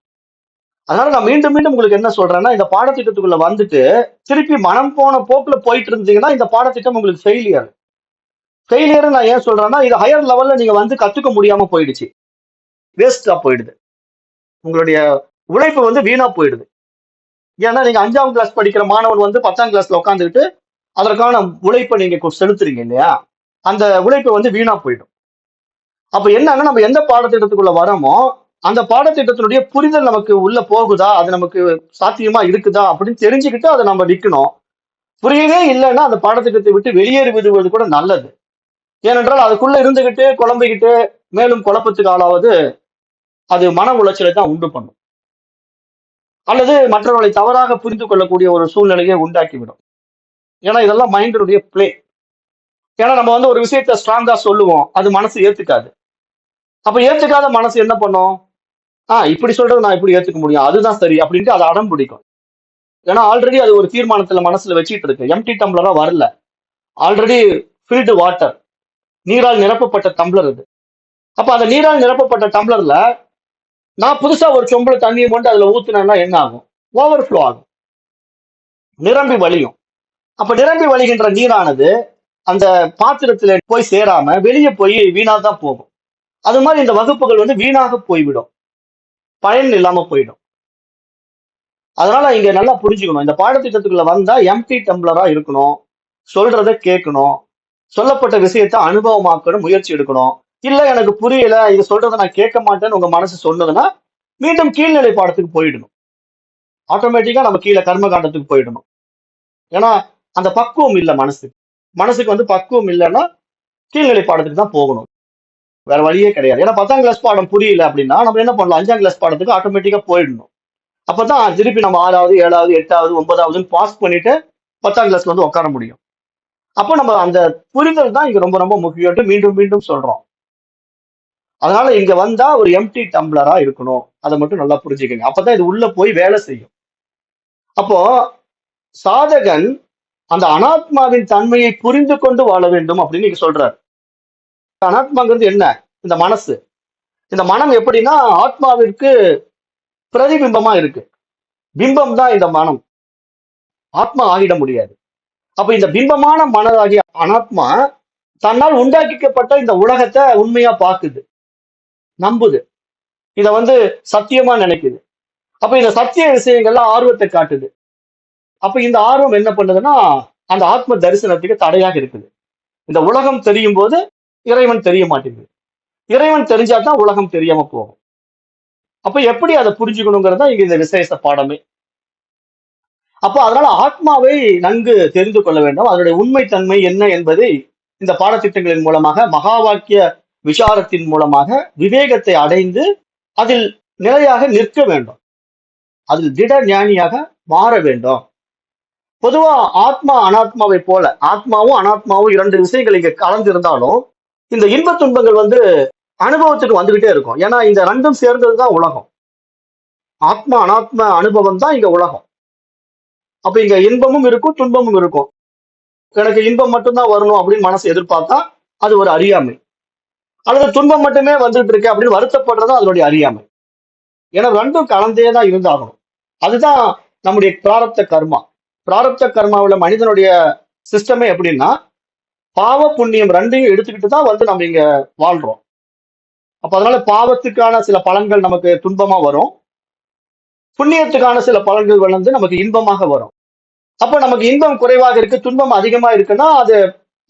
அதனால நான் மீண்டும் மீண்டும் உங்களுக்கு என்ன சொல்றேன்னா, இந்த பாடத்திட்டத்துக்குள்ள வந்துட்டு திருப்பி மனம் போன போக்குல போயிட்டு இருந்தீங்கன்னா இந்த பாடத்திட்டம் உங்களுக்கு ஃபெயிலியர். ஃபெயிலியர் நான் ஏன் சொல்றேன்னா, இது ஹையர் லெவல்ல நீங்க வந்து கத்துக்க முடியாம போயிடுச்சு, வேஸ்டா போயிடுது. உங்களுடைய உழைப்பு வந்து வீணா போயிடுது. ஏன்னா நீங்க 5ஆம் கிளாஸ் படிக்கிற மாணவன் வந்து 10ஆம் கிளாஸ்ல உட்காந்துக்கிட்டு அதற்கான உழைப்பை நீங்க செலுத்துறீங்க இல்லையா, அந்த உழைப்பு வந்து வீணா போயிடும். அப்ப என்னன்னா, நம்ம எந்த பாடத்திட்டத்துக்குள்ள வரோமோ அந்த பாடத்திட்டத்தினுடைய புரிதல் நமக்கு உள்ள போகுதா, அது நமக்கு சாத்தியமா இருக்குதா அப்படின்னு தெரிஞ்சுக்கிட்டு அதை நம்ம நிக்கணும். புரியவே இல்லைன்னா அந்த பாடத்திட்டத்தை விட்டு வெளியேறி விடுவது கூட நல்லது. ஏனென்றால் அதுக்குள்ள இருந்துகிட்டு குழம்பிக்கிட்டு மேலும் குழப்பத்துக்கு ஆளாவது அது மன உளைச்சலை தான் உண்டு பண்ணும், அல்லது மற்றவர்களை தவறாக புரிந்து கொள்ளக்கூடிய ஒரு சூழ்நிலையை உண்டாக்கிவிடும். ஏன்னா இதெல்லாம் மைண்டினுடைய பிளே. ஏன்னா நம்ம வந்து ஒரு விஷயத்த ஸ்ட்ராங்கா சொல்லுவோம், அது மனசு ஏத்துக்காது. அப்ப ஏத்துக்காத மனசு என்ன பண்ணும், இப்படி சொல்றது நான் இப்படி ஏத்துக்க முடியும், அதுதான் சரி அப்படின்ட்டு அதை அடம் பிடிக்கும். ஏன்னா ஆல்ரெடி அது ஒரு தீர்மானத்துல மனசுல வச்சுட்டு இருக்கு. எம்டி டம்ளரா வரல, ஆல்ரெடி ஃபில்டு வாட்டர், நீரால் நிரப்பப்பட்ட டம்ளர் அது. அப்ப அந்த நீரால் நிரப்பப்பட்ட டம்ளர்ல நான் புதுசா ஒரு சொம்புல தண்ணியை கொண்டு அதுல ஊத்துனேன்னா என்ன ஆகும்? ஓவர்ஃப்ளோ ஆகும், நிரம்பி வழியும். அப்ப நிரம்பி வழிகின்ற நீரானது அந்த பாத்திரத்துல போய் சேராம வெளியே போய் வீணா தான் போகும். அது மாதிரி இந்த வகுப்புகள் வந்து வீணாக போய்விடும், பயன் இல்லாம போயிடும். அதனால இங்க நல்லா புரிஞ்சுக்கணும், இந்த பாடத்திட்டத்துக்குள்ள வந்தா எம்டி டம்ளரா இருக்கணும், சொல்றத கேட்கணும், சொல்லப்பட்ட விஷயத்த அனுபவமாக்கணும், முயற்சி எடுக்கணும். இல்ல எனக்கு புரியல, இது சொல்றதை நான் கேட்க மாட்டேன்னு உங்க மனசு சொன்னதுன்னா மீண்டும் கீழ்நிலை பாடத்துக்கு போயிடணும். ஆட்டோமேட்டிக்கா நம்ம கீழே கர்மகாண்டத்துக்கு போயிடணும். ஏன்னா அந்த பக்குவம் இல்லை மனசுக்கு. மனசுக்கு வந்து பக்குவம் இல்லைன்னா கீழ்நிலை பாடத்துக்கு தான் போகணும், வேற வழியே கிடையாது. ஏன்னா 10ஆம் கிளாஸ் பாடம் புரியல அப்படின்னா நம்ம என்ன பண்ணலாம், 5ஆம் கிளாஸ் பாடத்துக்கு ஆட்டோமேட்டிக்கா போயிடணும். அப்பதான் திருப்பி நம்ம 6வது 7வது 8வது 9வது பாஸ் பண்ணிட்டு 10ஆம் கிளாஸ்ல வந்து உட்கார முடியும். அப்போ நம்ம அந்த புரிதல் தான் இங்க ரொம்ப ரொம்ப முக்கியம், மீண்டும் மீண்டும் சொல்றோம். அதனால இங்க வந்தா ஒரு எம்டி டம்ளரா இருக்கணும், அதை மட்டும் நல்லா புரிஞ்சுக்கங்க. அப்பதான் இது உள்ள போய் வேலை செய்யும். அப்போ சாதகன் அந்த அனாத்மாவின் தன்மையை புரிந்து கொண்டு வாழ வேண்டும் அப்படின்னு நீங்க சொல்றாரு. அனாத்மாங்கிறது என்ன? இந்த மனசு. இந்த மனம் எப்படின்னா ஆத்மாவிற்கு பிரதிபிம்பமா இருக்கு. பிம்பம் தான் இந்த மனம், ஆத்மா ஆகிட முடியாது. அப்ப இந்த பிம்பமான மனதாகிய அனாத்மா தன்னால் உண்டாக்கிக்கப்பட்ட இந்த உலகத்தை உண்மையா பாக்குது, நம்புது, இத வந்து சத்தியமா நினைக்குது. அப்ப இந்த சத்திய விஷயங்கள்ல ஆர்வத்தை காட்டுது. அப்ப இந்த ஆர்வம் என்ன பண்ணுதுன்னா அந்த ஆத்ம தரிசனத்துக்கு தடையாக இருக்குது. இந்த உலகம் தெரியும் போது இறைவன் தெரிய மாட்டேங்குது, இறைவன் தெரிஞ்சாதான் உலகம் தெரியாம போகும். அப்ப எப்படி அதை புரிஞ்சுக்கணுங்கிறதா இங்க இந்த விசேஷ பாடமே. அப்போ அதனால ஆத்மாவை நன்கு தெரிந்து கொள்ள வேண்டும், அதனுடைய உண்மைத்தன்மை என்ன என்பதை இந்த பாடத்திட்டங்களின் மூலமாக, மகா வாக்கிய விசாரத்தின் மூலமாக விவேகத்தை அடைந்து அதில் நிலையாக நிற்க வேண்டும், அதில் திட ஞானியாக மாற வேண்டும். பொதுவா ஆத்மா அனாத்மாவை போல, ஆத்மாவும் அனாத்மாவும் 2 விஷயங்கள் இங்க கலந்து இருந்தாலும் இந்த இன்ப துன்பங்கள் வந்து அனுபவத்துக்கு வந்துகிட்டே இருக்கும். ஏன்னா இந்த 2ம் சேர்ந்ததுதான் உலகம். ஆத்மா அனாத்ம அனுபவம் தான் இங்க உலகம். அப்ப இங்க இன்பமும் இருக்கும், துன்பமும் இருக்கும். எனக்கு இன்பம் மட்டும்தான் வரணும் அப்படின்னு மனசு எதிர்பார்த்தா அது ஒரு அறியாமை. அல்லது துன்பம் மட்டுமே வந்துட்டு இருக்கு அப்படின்னு வருத்தப்படுறதா அதனுடைய அறியாமை. ஏன்னா 2ம் கலந்தே தான் இருந்தாகணும். அதுதான் நம்முடைய பிராரப்த கர்மா. பிராரப்த கர்மாவில் மனிதனுடைய சிஸ்டமே எப்படின்னா பாவ புண்ணியம் 2ஐயும் எடுத்துக்கிட்டு தான் வந்து நம்ம இங்க வாழ்றோம். அப்ப அதனால பாவத்துக்கான சில பலன்கள் நமக்கு துன்பமா வரும், புண்ணியத்துக்கான சில பலன்கள் வந்து நமக்கு இன்பமாக வரும். அப்ப நமக்கு இன்பம் குறைவாக இருக்கு, துன்பம் அதிகமா இருக்குன்னா அது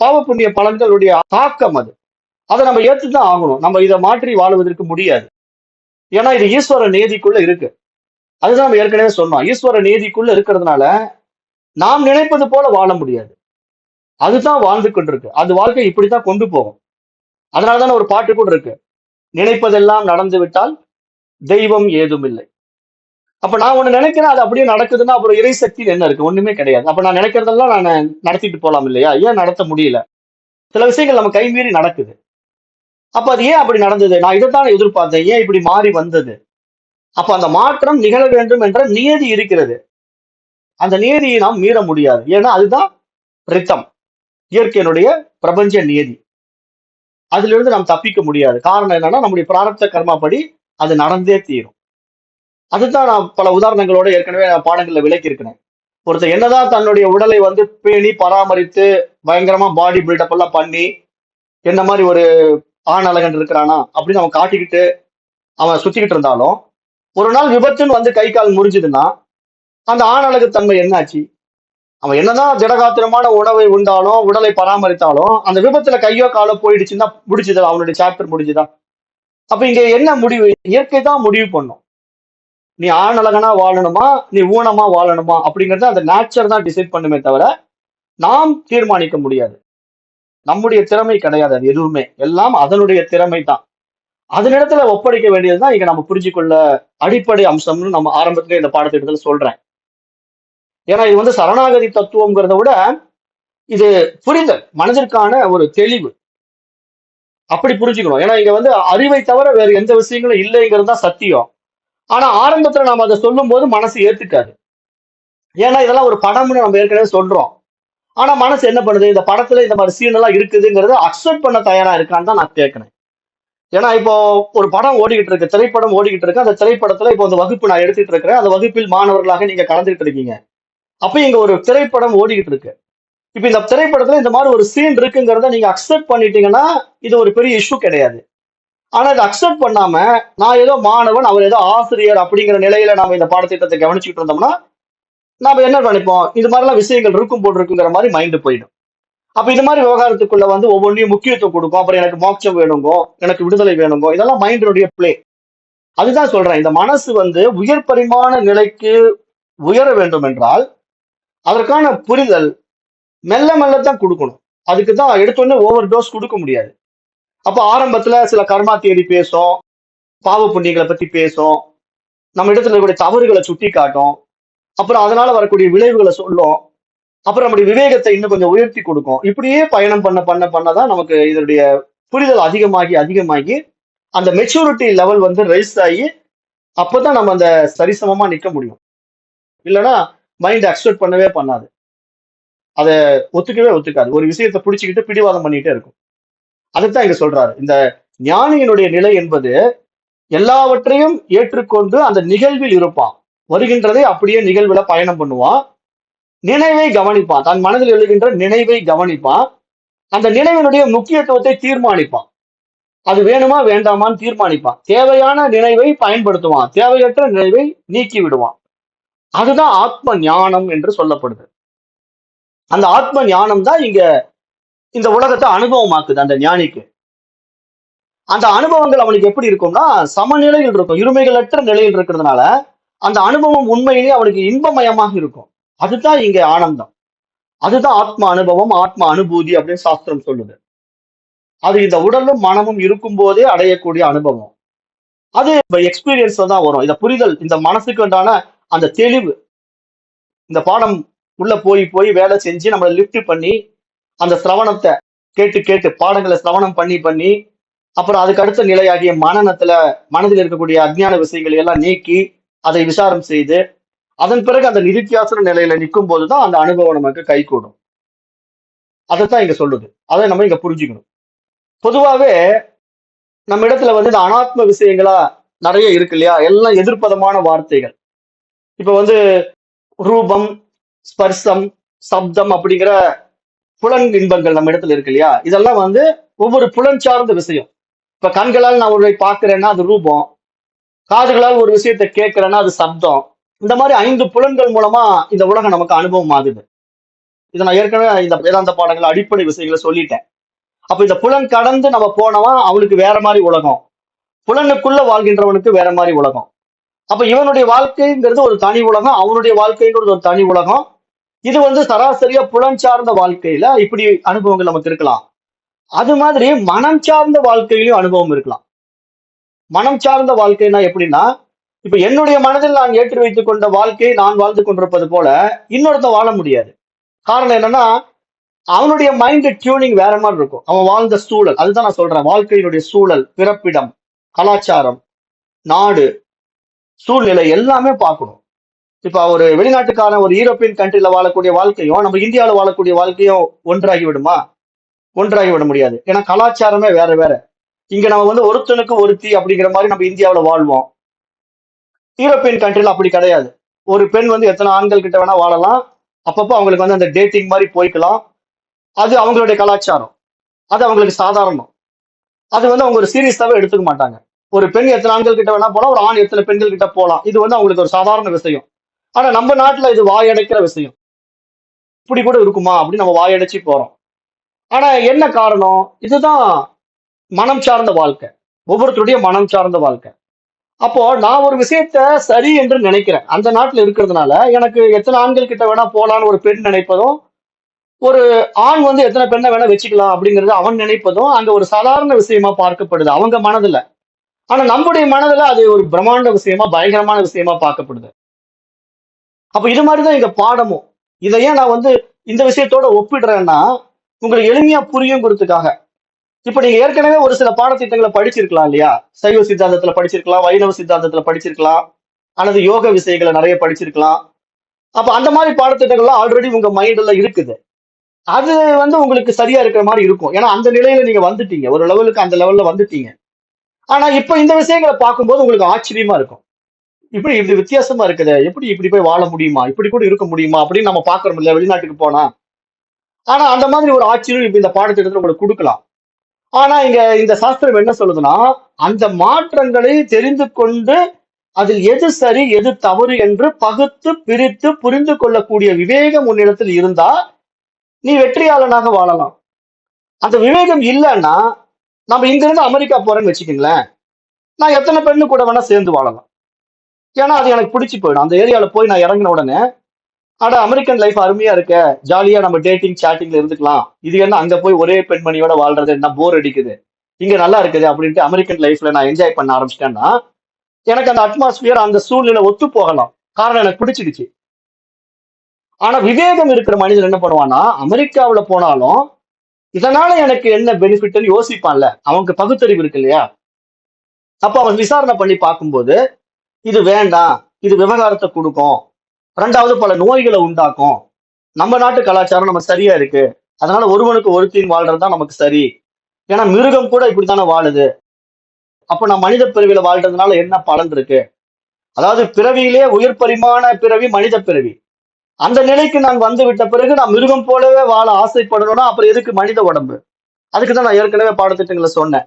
பாவ புண்ணிய பலன்களுடைய தாக்கம். அதை நம்ம ஏற்றுதான் ஆகணும், நம்ம இதை மாற்றி வாழுவதற்கு முடியாது. ஏன்னா இது ஈஸ்வர நேதிக்குள்ள இருக்கு. அதுதான் நம்ம ஏற்கனவே சொன்னோம், ஈஸ்வர நேதிக்குள்ள இருக்கிறதுனால நாம் நினைப்பது போல வாழ முடியாது, அதுதான் வாழ்ந்து கொண்டிருக்கு, அது வாழ்க்கை இப்படித்தான் கொண்டு போகும். அதனாலதானே ஒரு பாட்டு கூட இருக்கு, நினைப்பதெல்லாம் நடந்து விட்டால் தெய்வம் ஏதும் இல்லை. அப்ப நான் ஒண்ணு நினைக்கிறேன், அது அப்படியே நடக்குதுன்னா அப்புறம் இறை சக்தி என்ன இருக்கு? ஒண்ணுமே கிடையாது. அப்ப நான் நினைக்கிறதெல்லாம் நான் நடத்திட்டு போலாம் இல்லையா? ஏன் நடத்த முடியல? சில விஷயங்கள் நம்ம கை மீறி நடக்குது. அப்ப அது ஏன் அப்படி நடந்தது? நான் இதைத்தான் எதிர்பார்த்தேன், ஏன் இப்படி மாறி வந்தது? அப்ப அந்த மாற்றம் நிகழ வேண்டும் என்ற நியதி இருக்கிறது, அந்த நியதியை நாம் மீற முடியாது. ஏன்னா அதுதான் ரித்தம், இயற்கையினுடைய பிரபஞ்ச நியதி. அதுல இருந்து நாம் தப்பிக்க முடியாது. காரணம் என்னன்னா நம்முடைய பிராரப்த கர்மா படி அது நடந்தே தீரும். அதுதான் நான் பல உதாரணங்களோட ஏற்கனவே பாடங்கள்ல விளக்கி இருக்கிறேன். ஒருத்தர் என்னதான் தன்னுடைய உடலை வந்து பேணி பராமரித்து பயங்கரமா பாடி பில்டப் எல்லாம் பண்ணி என்ன மாதிரி ஒரு ஆண் அழகன் இருக்கிறானா அப்படின்னு அவன் காட்டிக்கிட்டு அவன் சுத்திக்கிட்டு இருந்தாலும் ஒரு நாள் விபத்துன்னு வந்து கை கால் முறிஞ்சுதுன்னா அந்த ஆண் அழகு தன்மை என்னாச்சு? அவன் என்னதான் திடகாத்திரமான உணவை உண்டாலும் உடலை பராமரித்தாலும் அந்த விபத்துல கையோ காலோ போயிடுச்சுன்னா முடிச்சுதா, அவனுடைய சாப்டர் முடிஞ்சுதா? அப்ப இங்க என்ன முடிவு? இயற்கை தான் முடிவு பண்ணும், நீ ஆண் அழகனா வாழணுமா, நீ ஊனமா வாழணுமா அப்படிங்கறத அந்த நேச்சர் தான் டிசைட் பண்ணுமே தவிர நாம் தீர்மானிக்க முடியாது. நம்முடைய திறமை கிடையாது, அது எதுவுமே எல்லாம் அதனுடைய திறமை தான். அதனிடத்துல ஒப்படைக்க வேண்டியதுதான் இங்க நம்ம புரிஞ்சுக்கொள்ள அடிப்படை அம்சம்னு நம்ம ஆரம்பத்திலே இந்த பாடத்திட்டத்துல சொல்றேன். ஏன்னா இது வந்து சரணாகதி தத்துவம்ங்கிறத விட இது புரிதல், மனதிற்கான ஒரு தெளிவு, அப்படி புரிஞ்சுக்கணும். ஏன்னா இங்க வந்து அறிவை தவிர வேற எந்த விஷயங்களும் இல்லைங்கிறது தான் சத்தியம். ஆனா ஆரம்பத்துல நம்ம அதை சொல்லும் போது மனசு ஏத்துக்காது. ஏன்னா இதெல்லாம் ஒரு படம்னு நம்ம ஏற்கனவே சொல்றோம். ஆனா மனசு என்ன பண்ணுது, இந்த படத்துல இந்த மாதிரி சீன் எல்லாம் இருக்குதுங்கிறத அக்செப்ட் பண்ண தயாரா இருக்கான்னு தான் நான் கேட்கிறேன். ஏன்னா இப்போ ஒரு படம் ஓடிக்கிட்டு இருக்கு, திரைப்படம் ஓடிக்கிட்டு இருக்கு. அந்த திரைப்படத்துல இப்போ அந்த வகுப்பு நான் எடுத்துட்டு இருக்கிறேன். அந்த வகுப்பில் மாணவர்களாக நீங்க கலந்துகிட்டு இருக்கீங்க. அப்ப இங்க ஒரு திரைப்படம் ஓடிக்கிட்டு இருக்கு. இப்ப இந்த திரைப்படத்துல இந்த மாதிரி ஒரு சீன் இருக்குங்கிறத நீங்க அக்செப்ட் பண்ணிட்டீங்கன்னா இது ஒரு பெரிய இஷ்யூ கிடையாது. ஆனா இதை அக்செப்ட் பண்ணாம நான் ஏதோ மாணவன், அவர் ஏதோ ஆசிரியர் அப்படிங்கிற நிலையில நாம இந்த பாடத்திட்டத்தை கவனிச்சுட்டு இருந்தோம்னா நாம என்ன நினைப்போம், இது மாதிரிலாம் விஷயங்கள் இருக்கும் போல் இருக்குங்கிற மாதிரி மைண்ட் போயிடும். அப்ப இது மாதிரி விவகாரத்துக்குள்ள வந்து ஒவ்வொன்றையும் முக்கியத்துவம் கொடுக்கும். அப்புறம் எனக்கு மோட்சம் வேணுங்கோ, எனக்கு விடுதலை வேணுங்கோ, இதெல்லாம் மைண்டினுடைய பிளே. அதுதான் சொல்றேன், இந்த மனசு வந்து உயர் பரிமாண நிலைக்கு உயர வேண்டும் என்றால் அதற்கான புரிதல் மெல்ல மெல்ல தான் கொடுக்கணும். அதுக்கு தான் எடுத்தோடனே ஓவர் டோஸ் கொடுக்க முடியாது. அப்ப ஆரம்பத்துல சில கர்மா தியரி பேசும், பாவ புண்ணியங்களை பத்தி பேசும், நம்ம இடத்துல இருக்கக்கூடிய தவறுகளை சுட்டி காட்டும், அப்புறம் அதனால வரக்கூடிய விளைவுகளை சொல்லும், அப்புறம் நம்முடைய விவேகத்தை இன்னும் கொஞ்சம் உயர்த்தி கொடுக்கும். இப்படியே பயணம் பண்ண பண்ண பண்ணதான் நமக்கு இதனுடைய புரிதல் அதிகமாகி அதிகமாகி அந்த மெச்சூரிட்டி லெவல் வந்து ரைஸ் ஆகி அப்பதான் நம்ம அந்த சரிசமமா நிக்க முடியும். இல்லைன்னா மைண்ட் அக்செப்ட் பண்ணவே பண்ணாது, அதை ஒத்துக்கவே ஒத்துக்காது. ஒரு விஷயத்தை பிடிச்சுக்கிட்டு பிடிவாதம் பண்ணிட்டே இருக்கும். அதுதான் இங்க சொல்றாரு, இந்த ஞானியினுடைய நிலை என்பது எல்லாவற்றையும் ஏற்றுக்கொண்டு அந்த நிகழ்வில் இருப்பான். வருகின்றதை அப்படியே நிகழ்வுல பயணம் பண்ணுவான். நினைவை கவனிப்பான், தன் மனதில் எழுகின்ற நினைவை கவனிப்பான். அந்த நினைவினுடைய முக்கியத்துவத்தை தீர்மானிப்பான். அது வேணுமா வேண்டாமான்னு தீர்மானிப்பான். தேவையான நினைவை பயன்படுத்துவான், தேவையற்ற நினைவை நீக்கி விடுவான். அதுதான் ஆத்ம ஞானம் என்று சொல்லப்படுது. அந்த ஆத்ம ஞானம் தான் இங்க இந்த உலகத்தை அனுபவமாக்குது அந்த ஞானிக்கு. அந்த அனுபவங்கள் அவனுக்கு எப்படி இருக்கும்னா சமநிலையில் இருக்கும், இருமைகளற்ற நிலையில் இருக்கிறதுனால அந்த அனுபவம் உண்மையிலேயே அவனுக்கு இன்பமயமாக இருக்கும். அதுதான் இங்க ஆனந்தம். அதுதான் ஆத்ம அனுபவம், ஆத்ம அனுபூதி அப்படின்னு சாஸ்திரம் சொல்லுது. அது இந்த உடலும் மனமும் இருக்கும் போதே அடையக்கூடிய அனுபவம். அது எக்ஸ்பீரியன்ஸ்ல தான் வரும். இந்த புரிதல், இந்த மனசுக்கு உண்டான அந்த தெளிவு, இந்த பாடம் உள்ள போய் போய் வேலை செஞ்சு நம்மளை லிஃப்ட் பண்ணி அந்த சிரவணத்தை கேட்டு கேட்டு பாடங்களை சிரவணம் பண்ணி பண்ணி அப்புறம் அதுக்கு அடுத்த நிலையாகிய மனநத்துல மனதில் இருக்கக்கூடிய அஜ்ஞான விஷயங்களை எல்லாம் நீக்கி அதை விசாரம் செய்து அதன் பிறகு அந்த நிதித்தியாசன நிலையில நிற்கும் போதுதான் அந்த அனுபவம் நமக்கு கை கூடும். அதைத்தான் இங்க சொல்லுது. அதை நம்ம இங்க புரிஞ்சுக்கணும். பொதுவாவே நம்ம இடத்துல வந்து இந்த அனாத்ம விஷயங்களா நிறைய இருக்கு இல்லையா, எல்லாம் எதிர்ப்பதமான வார்த்தைகள். இப்ப வந்து ரூபம், ஸ்பர்சம், சப்தம் அப்படிங்கிற புலன் இன்பங்கள் நம்ம இடத்துல இருக்கு இல்லையா, இதெல்லாம் வந்து ஒவ்வொரு புலன் சார்ந்த விஷயம். இப்ப கண்களால் நான் ஒரு பார்க்கிறேன்னா அது ரூபம், காதுகளால் ஒரு விஷயத்தை கேட்கிறேன்னா அது சப்தம். இந்த மாதிரி 5 புலன்கள் மூலமா இந்த உலகம் நமக்கு அனுபவம் ஆகுது. இதை நான் ஏற்கனவே இந்த வேதாந்த பாடங்கள் அடிப்படை விஷயங்களை சொல்லிட்டேன். அப்ப இந்த புலன் கடந்து நம்ம போனவன் அவனுக்கு வேற மாதிரி உலகம், புலனுக்குள்ள வாழ்கின்றவனுக்கு வேற மாதிரி உலகம். அப்ப இவனுடைய வாழ்க்கைங்கிறது ஒரு தனி உலகம், அவனுடைய வாழ்க்கைங்கிறது ஒரு தனி உலகம். இது வந்து சராசரியா புலன் சார்ந்த வாழ்க்கையில இப்படி அனுபவங்கள் நமக்கு இருக்கலாம். அது மாதிரி மனம் சார்ந்த வாழ்க்கையிலும் அனுபவம் இருக்கலாம். மனம் சார்ந்த வாழ்க்கைனா எப்படின்னா, இப்ப என்னுடைய மனதில் நான் ஏற்றி வைத்துக் கொண்ட வாழ்க்கையை நான் வாழ்ந்து கொண்டிருப்பது போல இன்னொருத்தன் வாழ முடியாது. காரணம் என்னன்னா அவனுடைய மைண்ட் டியூனிங் வேற மாதிரி இருக்கும், அவன் வாழ்ந்த சூழல். அதுதான் நான் சொல்றேன், வாழ்க்கையினுடைய சூழல், பிறப்பிடம், கலாச்சாரம், நாடு, சூழ்நிலை எல்லாமே பார்க்கணும். இப்ப ஒரு வெளிநாட்டுக்கான ஒரு யூரோப்பியன் கண்ட்ரில வாழக்கூடிய வாழ்க்கையும் நம்ம இந்தியாவில் வாழக்கூடிய வாழ்க்கையும் ஒன்றாகி விடுமா? ஒன்றாகி விட முடியாது. ஏன்னா கலாச்சாரமே வேற வேற. இங்க நம்ம வந்து ஒருத்தனுக்கு ஒருத்தி அப்படிங்கிற மாதிரி நம்ம இந்தியாவில் வாழ்வோம். யூரோப்பியன் கண்ட்ரில அப்படி கிடையாது. ஒரு பெண் வந்து எத்தனை ஆண்கள் கிட்ட வேணா வாழலாம், அப்பப்போ அவங்களுக்கு வந்து அந்த டேட்டிங் மாதிரி போய்க்கலாம். அது அவங்களுடைய கலாச்சாரம், அது அவங்களுக்கு சாதாரணம். அது வந்து அவங்க ஒரு சீரியஸாவே எடுத்துக்க மாட்டாங்க. ஒரு பெண் எத்தனை ஆண்கள் கிட்ட வேணா போலாம், ஒரு ஆண் எத்தனை பெண்கள் கிட்ட போலாம், இது வந்து அவங்களுக்கு ஒரு சாதாரண விஷயம். ஆனா நம்ம நாட்டுல இது வாயடைக்கிற விஷயம். இப்படி கூட இருக்குமா அப்படின்னு நம்ம வாயடைச்சு போறோம். ஆனா என்ன காரணம்? இதுதான் மனம் சார்ந்த வாழ்க்கை, ஒவ்வொருத்தருடைய மனம் சார்ந்த வாழ்க்கை. அப்போ நான் ஒரு விஷயத்த சரி என்று நினைக்கிறேன், அந்த நாட்டுல இருக்கிறதுனால எனக்கு எத்தனை ஆண்கள் கிட்ட வேணா போலான்னு ஒரு பெண் நினைப்பதும், ஒரு ஆண் வந்து எத்தனை பெண்ணை வேணா வச்சுக்கலாம் அப்படிங்கிறது அவன் நினைப்பதும் அங்க ஒரு சாதாரண விஷயமா பார்க்கப்படுது அவங்க மனதுல. ஆனா நம்முடைய மனதுல அது ஒரு பிரம்மாண்ட விஷயமா, பயங்கரமான விஷயமா பார்க்கப்படுது. அப்ப இது மாதிரிதான் இங்க பாடமும். இதை ஏன் நான் வந்து இந்த விஷயத்தோட ஒப்பிடுறேன்னா உங்களுக்கு எளிமையா புரியுங்கிறதுக்காக. இப்ப நீங்க ஏற்கனவே ஒரு சில பாடத்திட்டங்களை படிச்சிருக்கலாம் இல்லையா, சைவ சித்தாந்தத்துல படிச்சிருக்கலாம், வைணவ சித்தாந்தத்துல படிச்சிருக்கலாம், அல்லது யோக விஷயங்களை நிறைய படிச்சிருக்கலாம். அப்ப அந்த மாதிரி பாடத்திட்டங்கள்லாம் ஆல்ரெடி உங்க மைண்ட்ல இருக்குது. அது வந்து உங்களுக்கு சரியா இருக்கிற மாதிரி இருக்கும், ஏன்னா அந்த நிலையில நீங்க வந்துட்டீங்க, ஒரு லெவலுக்கு அந்த லெவல்ல வந்துட்டீங்க. ஆனா இப்ப இந்த விஷயங்களை பார்க்கும்போது உங்களுக்கு ஆச்சரியமா இருக்கும். இப்படி இப்படி வித்தியாசமா இருக்குது, எப்படி இப்படி போய் வாழ முடியுமா, இப்படி கூட இருக்க முடியுமா அப்படின்னு நம்ம பாக்குறோம் இல்லையா வெளிநாட்டுக்கு போனா. ஆனா அந்த மாதிரி ஒரு ஆச்சரியம் இப்ப இந்த பாடத்திட்டத்துல உங்களுக்கு கொடுக்கலாம். ஆனா இங்க இந்த சாஸ்திரம் என்ன சொல்லுதுன்னா, அந்த மாற்றங்களை தெரிந்து கொண்டு அதில் எது சரி எது தவறு என்று பகுத்து பிரித்து புரிந்து கொள்ளக்கூடிய விவேகம் உன்னிடத்தில் இருந்தா நீ வெற்றியாளனாக வாழலாம். அந்த விவேகம் இல்லைன்னா நம்ம இங்க இருந்து அமெரிக்கா போறேன்னு வச்சுக்கீங்களேன், நான் எத்தனை பெண்ணு கூட வேணா சேர்ந்து வாழலாம். ஏன்னா அது எனக்கு பிடிச்சு போயிடும். அந்த ஏரியால போய் நான் இறங்கின உடனே, அட அமெரிக்கன் லைஃப் அருமையா இருக்க, ஜாலியா நம்ம டேட்டிங் சாட்டிங்ல இருந்துக்கலாம், இது என்ன அங்க போய் ஒரே பெண்மணியோட வாழ்றது என்ன போர் அடிக்குது, இங்க நல்லா இருக்குது அப்படின்ட்டு அமெரிக்கன் லைஃப்ல நான் என்ஜாய் பண்ண ஆரம்பிச்சிட்டேன்னா எனக்கு அந்த அட்மாஸ்பியர் அந்த சூழ்நிலை ஒத்து போகலாம். காரணம் எனக்கு பிடிச்சிடுச்சு. ஆனா விவேகம் இருக்கிற மனிதன் என்ன பண்ணுவான்னா, அமெரிக்காவுல போனாலும் இதனால எனக்கு என்ன பெனிஃபிட்னு யோசிப்பான்ல, அவனுக்கு பகுத்தறிவு இருக்கு இல்லையா. அப்ப அவன் விசாரணை பண்ணி பார்க்கும்போது இது வேண்டாம், இது விவகாரத்தை கொடுக்கும், ரெண்டாவது பல நோய்களை உண்டாக்கும், நம்ம நாட்டு கலாச்சாரம் நம்ம சரியா இருக்கு, அதனால ஒருவனுக்கு ஒருத்தின் வாழ்றதுதான் நமக்கு சரி, ஏன்னா மிருகம் கூட இப்படித்தானே வாழுது, அப்ப நான் மனித பிறவியில வாழ்றதுனால என்ன பலன் இருக்கு, அதாவது பிறவியிலே உயர் பரிமாண பிறவி மனித பிறவி, அந்த நிலைக்கு நான் வந்து விட்ட பிறகு நான் மிருகம் போலவே வாழ ஆசைப்படணும்னா அப்புறம் எதுக்கு மனித உடம்பு. அதுக்குதான் நான் ஏற்கனவே பாடத்திட்டங்களை சொன்னேன்.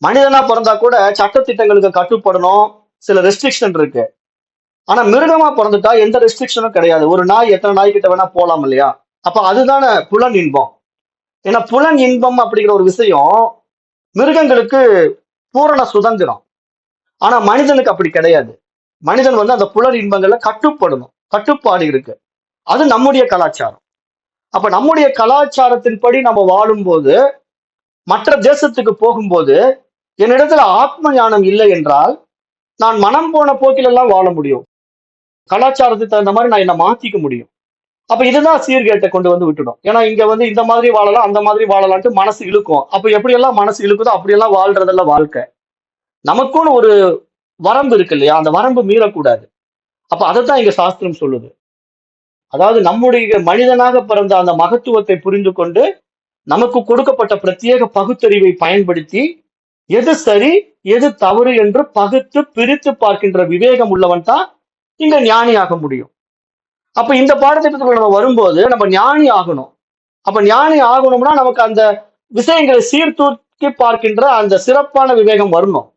மனிதனா பிறந்தா கூட சட்டத்திட்டங்களுக்கு கட்டுப்படணும், சில ரெஸ்ட்ரிக்ஷன் இருக்கு. ஆனா மிருகமா பிறந்துட்டா எந்த ரெஸ்ட்ரிக்ஷனும் கிடையாது. ஒரு நாய் எத்தனை நாய் கிட்ட வேணா போலாம் இல்லையா. அப்ப அதுதானே புலன் இன்பம். ஏன்னா புலன் இன்பம் அப்படிங்கிற ஒரு விஷயம் மிருகங்களுக்கு பூரண சுதந்திரம். ஆனா மனிதனுக்கு அப்படி கிடையாது. மனிதன் வந்து அந்த புலன் இன்பங்கள்ல கட்டுப்படணும், கட்டுப்பாடு இருக்கு. அது நம்முடைய கலாச்சாரம். அப்ப நம்முடைய கலாச்சாரத்தின்படி நம்ம வாழும்போது, மற்ற தேசத்துக்கு போகும்போது என்னிடத்துல ஆத்ம ஞானம் இல்லை என்றால் நான் மனம் போன போக்கில் எல்லாம் வாழ முடியும். கலாச்சாரத்துக்கு தகுந்த மாதிரி நான் என்ன மாத்திக்க முடியும். அப்ப இதுதான் சீர்கேட்டை கொண்டு வந்து விட்டுடும். ஏன்னா இங்க வந்து இந்த மாதிரி வாழலாம் அந்த மாதிரி வாழலாம்ட்டு மனசு இழுக்கும். அப்ப எப்படியெல்லாம் மனசு இழுக்குதோ அப்படியெல்லாம் வாழ்றதெல்லாம் வாழ்க்கை. நமக்குன்னு ஒரு வரம்பு இருக்கு இல்லையா, அந்த வரம்பு மீறக்கூடாது. அப்ப அதைத்தான் இங்க சாஸ்திரம் சொல்லுது. அதாவது நம்முடைய மனிதனாக பிறந்த அந்த மகத்துவத்தை புரிந்து கொண்டு நமக்கு கொடுக்கப்பட்ட பிரத்யேக பகுத்தறிவை பயன்படுத்தி எது சரி எது தவறு என்று பகுத்து பிரித்து பார்க்கின்ற விவேகம் உள்ளவன் தான் இங்க ஞானியாக முடியும். அப்ப இந்த பாடத்திட்டத்துக்குள்ள நம்ம வரும்போது நம்ம ஞானி ஆகணும். அப்ப ஞானி ஆகணும்னா நமக்கு அந்த விஷயங்களை சீர்தூக்கி பார்க்கின்ற அந்த சிறப்பான விவேகம் வரணும்.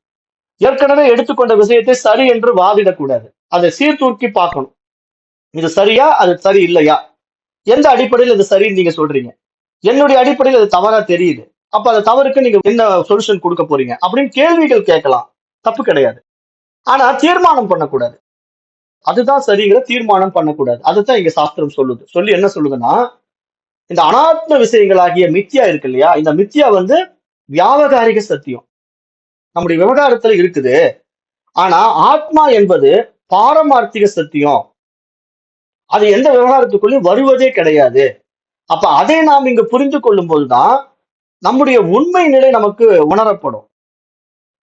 ஏற்கனவே எடுத்துக்கொண்ட விஷயத்தை சரி என்று வாதிடக்கூடாது, அதை சீர்தூக்கி பார்க்கணும். இது சரியா அது சரி இல்லையா, எந்த அடிப்படையில் இது சரின்னு நீங்க சொல்றீங்க, என்னுடைய அடிப்படையில் அது தவறா தெரியுது, அப்ப அந்த தவறுக்கு நீங்க என்ன சொல்யூஷன் கொடுக்க போறீங்க அப்படின்னு கேள்விகள் கேட்கலாம், தப்பு கிடையாது. ஆனா தீர்மானம் பண்ணக்கூடாது. அதுதான் சரிங்கிற தீர்மானம் பண்ணக்கூடாது. அதுதான் இங்க சாஸ்திரம் சொல்லுது. சொல்லி என்ன சொல்லுதுன்னா, இந்த அனாத்ம விஷயங்களாகிய மித்யா இருக்கு இல்லையா, இந்த மித்யா வந்து வியாவகாரிக சத்தியம், நம்முடைய விவகாரத்துல இருக்குது. ஆனா ஆத்மா என்பது பாரமார்த்திக சத்தியம், அது எந்த விவகாரத்துக்குள்ளயும் வருவதே கிடையாது. அப்ப அதை நாம் இங்கு புரிந்து கொள்ளும் போதுதான் நம்முடைய உண்மை நிலை நமக்கு உணரப்படும்.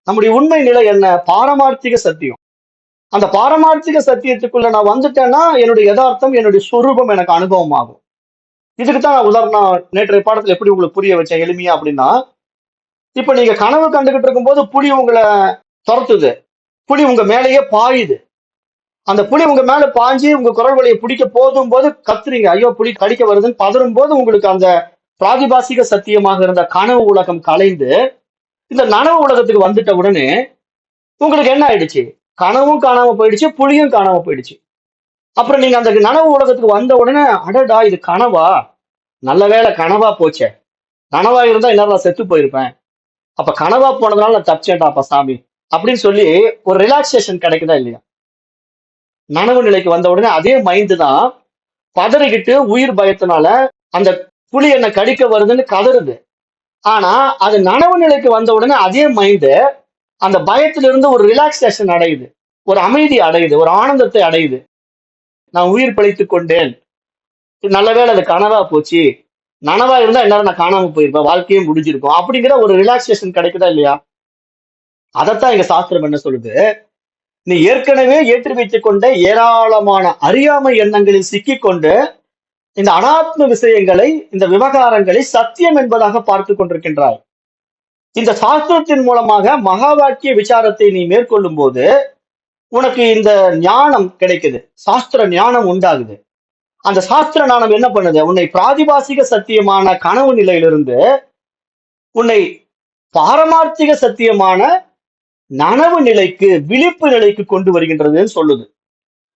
நம்முடைய உண்மை நிலை என்ன, பாரமார்த்திக சத்தியம். அந்த பாரமார்த்திக சத்தியத்துக்குள்ள நான் வந்துட்டேன்னா என்னுடைய யதார்த்தம் என்னுடைய சொரூபம் எனக்கு அனுபவம் ஆகும். இதுக்குத்தான் நான் உதாரணம் நேற்றைய பாடத்துல எப்படி உங்களுக்கு புரிய வச்சேன் எளிமையா அப்படின்னா, இப்ப நீங்க கனவு கண்டுகிட்டு இருக்கும் போது புலி உங்களை துரத்துது, புலி உங்க மேலேயே பாயுது, அந்த புலி உங்க மேல பாஞ்சு உங்க குரல் வழியை பிடிக்க போதும் போது கத்துறீங்க, ஐயோ புலி கடிக்க வருதுன்னு பதறும் போது உங்களுக்கு அந்த பிராதிபாசிக சத்தியமாக இருந்த கனவு உலகம் கலைந்து இந்த நனவு உலகத்துக்கு வந்துட்ட உடனே உங்களுக்கு என்ன ஆயிடுச்சு, கனவும் காணாம போயிடுச்சு, புலியும் காணாம போயிடுச்சு. அப்புறம் நீங்க அந்த நனவு உலகத்துக்கு வந்த உடனே அடடா இது கனவா, நல்ல வேளை கனவா போச்சே, கனவா இருந்தா என்ன செத்து போயிருப்பேன், அப்ப கனவா போனதுனால நான் தப்பிச்சேன்டா அப்ப சாமி அப்படின்னு சொல்லி ஒரு ரிலாக்ஸேஷன் கிடைக்குதா இல்லையா. நனவு நிலைக்கு வந்த உடனே அதே மைண்டு தான் பதறிக்கிட்டு உயிர் பயத்தினால அந்த புலி என்ன கடிக்க வருதுன்னு கதறுது. ஆனா அது நனவு நிலைக்கு வந்த உடனே அதே மைண்டு அந்த பயத்திலிருந்து ஒரு ரிலாக்ஸேஷன் அடையுது, ஒரு அமைதி அடையுது, ஒரு ஆனந்தத்தை அடையுது. நான் உயிர் பிழைத்துக் கொண்டேன், நல்லவேளை அது கனவா போச்சு, நனவா இருந்தா என்னால நான் காணாம போயிருப்பேன், வாழ்க்கையும் முடிஞ்சிருக்கும் அப்படிங்கிற ஒரு ரிலாக்ஸேஷன் கிடைக்குதா இல்லையா. அதைத்தான் எங்க சாஸ்திரம் என்ன சொல்லுது, நீ ஏற்கனவே ஏற்றி வைத்துக் கொண்ட ஏராளமான அறியாமை எண்ணங்களில் சிக்கிக்கொண்டு இந்த அனாத்ம விஷயங்களை இந்த விவகாரங்களை சத்தியம் என்பதாக பார்த்து கொண்டிருக்கின்றாய். இந்த சாஸ்திரத்தின் மூலமாக மகா வாக்கிய விசாரத்தை நீ மேற்கொள்ளும் போது உனக்கு இந்த ஞானம் கிடைக்குது, சாஸ்திர ஞானம் உண்டாகுது. அந்த சாஸ்திர ஞானம் என்ன பண்ணுது? உன்னை பிராதிபாசிக சத்தியமான கனவு நிலையிலிருந்து உன்னை பாரமார்த்திக சத்தியமான நனவு நிலைக்கு, விழிப்பு நிலைக்கு கொண்டு வருகின்றதுன்னு சொல்லுது.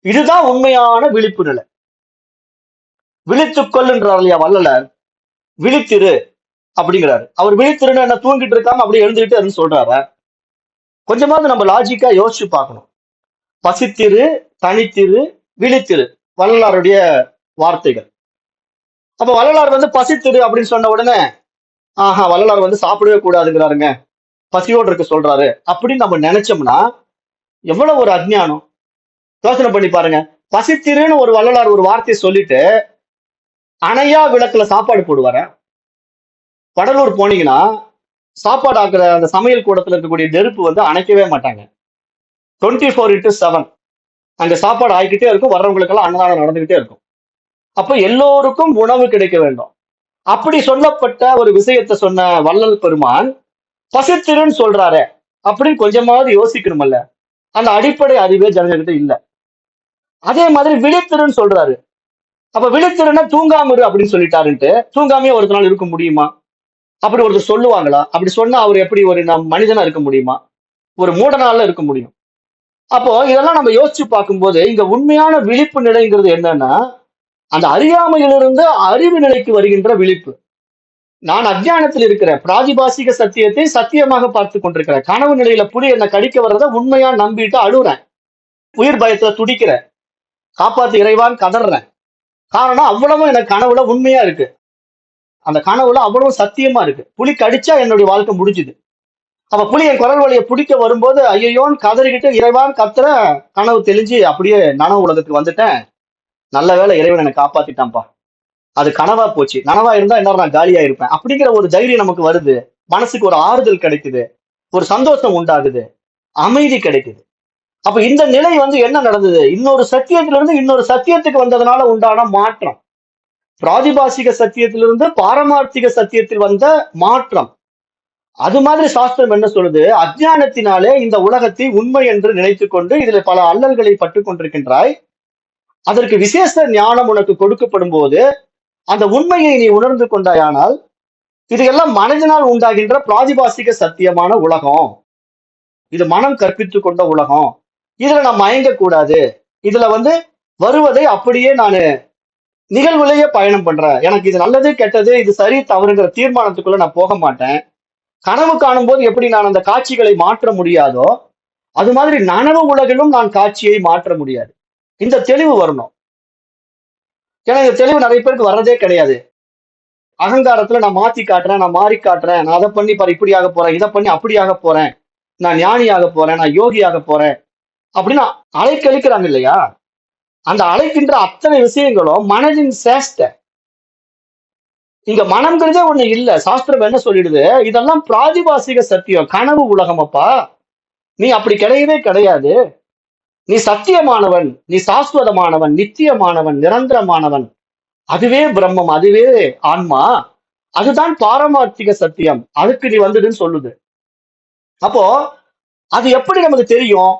இதுதான் உண்மையான விழிப்பு நிலை. விழித்துக்கொள்ளுன்றார் இல்லையா வள்ளலார், விழித்திரு அப்படிங்கிறாரு. அவர் விழித்திருன்னு என்ன தூங்கிட்டு இருக்காம அப்படியே எழுந்துகிட்டு சொல்றாரு. கொஞ்சமாவது நம்ம லாஜிக்கா யோசிச்சு பார்க்கணும். பசித்திரு, தனித்திரு, விழித்திரு, வள்ளலாருடைய வார்த்தைகள். அப்ப வள்ளலார் பசித்திரு அப்படின்னு சொன்ன உடனே வள்ளலார் சாப்பிடவே கூடாதுங்கிறாருங்க, பசியோடு இருக்க சொல்றாரு அப்படின்னு நம்ம நினைச்சோம்னா எவ்வளவு ஒரு அஜ்ஞானம். யோசனை பண்ணி பாருங்க. பசித்திருன்னு ஒரு வள்ளலார் ஒரு வார்த்தையை சொல்லிட்டு அணையா விளக்குல சாப்பாடு போடுவார. வடலூர் போனீங்கன்னா சாப்பாடு ஆக்குற அந்த சமையல் கூடத்துல இருக்கக்கூடிய நெருப்பு அணைக்கவே மாட்டாங்க. 24/7 அங்க சாப்பாடு ஆகிக்கிட்டே இருக்கும், வர்றவங்களுக்கெல்லாம் அன்னதானம் நடந்துகிட்டே இருக்கும். அப்ப எல்லோருக்கும் உணவு கிடைக்க வேண்டும். அப்படி சொல்லப்பட்ட ஒரு விஷயத்தை சொன்ன வள்ளல் பெருமான் பசித்திருன்னு சொல்றாரு அப்படின்னு கொஞ்சமாவது யோசிக்கணுமல்ல. அந்த அடிப்படை அறிவே ஜனங்ககிட்ட இல்ல. அதே மாதிரி விழித்திருன்னு சொல்றாரு. அப்ப விழித்திருன்னா தூங்காம இரு அப்படின்னு சொல்லிட்டாருன்ட்டு தூங்காமையே ஒரு நாள் இருக்க முடியுமா? அப்படி ஒருத்தர் சொல்லுவாங்களா? அப்படி சொன்னா அவர் எப்படி ஒரு மனிதனா இருக்க முடியுமா? ஒரு மூட நாள்ல இருக்க முடியும். அப்போ இதெல்லாம் நம்ம யோசிச்சு பார்க்கும்போது இங்க உண்மையான விழிப்பு நிலைங்கிறது என்னன்னா, அந்த அறியாமையிலிருந்து அறிவு நிலைக்கு வருகின்ற விழிப்பு. நான் அஜ்ஞானத்தில் இருக்கிற பிராதிபாசிக சத்தியத்தை சத்தியமாக பார்த்து கொண்டிருக்கிறேன். கனவு நிலையில புலி என்ன கடிக்க வர்றத உண்மையா நம்பிட்டு அழுறேன், உயிர் பயத்துல துடிக்கிறேன், காப்பாத்து இறைவான் கதறேன். காரணம் அவ்வளவும் எனக்கு கனவுல உண்மையா இருக்கு. அந்த கனவுல அவ்வளவு சத்தியமா இருக்கு. புலி கடிச்சா என்னுடைய வாழ்க்கை முடிஞ்சுது. அப்ப புலி என் குரல் வழியை பிடிக்க வரும்போது ஐயோன்னு கதறிக்கிட்டு இறைவான் கத்துற, கனவு தெளிஞ்சு அப்படியே நனவு உலகத்துக்கு வந்துட்டேன். நல்ல வேளை இறைவன் என்னை காப்பாத்திட்டான்ப்பா, அது கனவா போச்சு, நனவா இருந்தா என்ன நான் காலியா இருப்பேன் அப்படிங்கிற ஒரு தைரியம் நமக்கு வருது. மனசுக்கு ஒரு ஆறுதல் கிடைக்குது, ஒரு சந்தோஷம் உண்டாகுது, அமைதி கிடைக்குது. அப்ப இந்த நிலை என்ன நடந்தது? இன்னொரு சத்தியத்திலிருந்து இன்னொரு சத்தியத்துக்கு வந்ததுனால உண்டான மாற்றம். பிராதிபாசிக சத்தியத்திலிருந்து பாரமார்த்திக சத்தியத்தில் வந்த மாற்றம். அது மாதிரி சாஸ்திரம் என்ன சொல்லுது? அஜ்ஞானத்தினாலே இந்த உலகத்தை உண்மை என்று நினைத்துக் கொண்டு இதுல பல அல்லல்களை பட்டுக் கொண்டிருக்கின்றாய். அதற்கு விசேஷ ஞானம் உனக்கு கொடுக்கப்படும் போது அந்த உண்மையை நீ உணர்ந்து கொண்டாயானால் இது எல்லாம் மனதினால் உண்டாகின்ற பிராதிபாசிக சத்தியமான உலகம், இது மனம் கற்பித்துக் கொண்ட உலகம், இதுல நான் மயங்க கூடாது, இதுல வருவதை அப்படியே நான் நிகழ்வுலயே பயணம் பண்றேன், எனக்கு இது நல்லது கெட்டது இது சரி தவறுங்கிற தீர்மானத்துக்குள்ள நான் போக மாட்டேன். கனவு காணும் போது எப்படி நான் அந்த காட்சிகளை மாற்ற முடியாதோ அது மாதிரி நனவு உலகிலும் நான் காட்சியை மாற்ற முடியாது. இந்த தெளிவு வரணும். ஏன்னா இந்த தெளிவு நிறைய பேருக்கு வர்றதே கிடையாது. அகங்காரத்துல நான் மாத்தி காட்டுறேன், நான் மாறி காட்டுறேன், நான் அதை பண்ணி பாரு இப்படியாக போறேன், இதை பண்ணி அப்படியாக போறேன், நான் ஞானியாக போறேன், நான் யோகியாக போறேன் அப்படின்னு அலைக்கழிக்கிறாங்க இல்லையா? அந்த அழைக்கின்ற அத்தனை விஷயங்களும் மனதின் சேஷ்ட. இங்க மனம்ங்கிறதே ஒண்ணு இல்ல. சாஸ்திரம் என்ன சொல்லிடுது? இதெல்லாம் பிராதிபாசிக சத்தியம், கனவு உலகம். அப்பா நீ அப்படி கிடையவே கிடையாது. நீ சத்தியமானவன், நீ சாஸ்வதமானவன், நித்தியமானவன், நிரந்தரமானவன், அதுவே பிரம்மம், அதுவே ஆன்மா, அதுதான் பாரமார்த்திக சத்தியம், அதுக்கு நீ வந்துடுன்னு சொல்லுது. அப்போ அது எப்படி நமக்கு தெரியும்?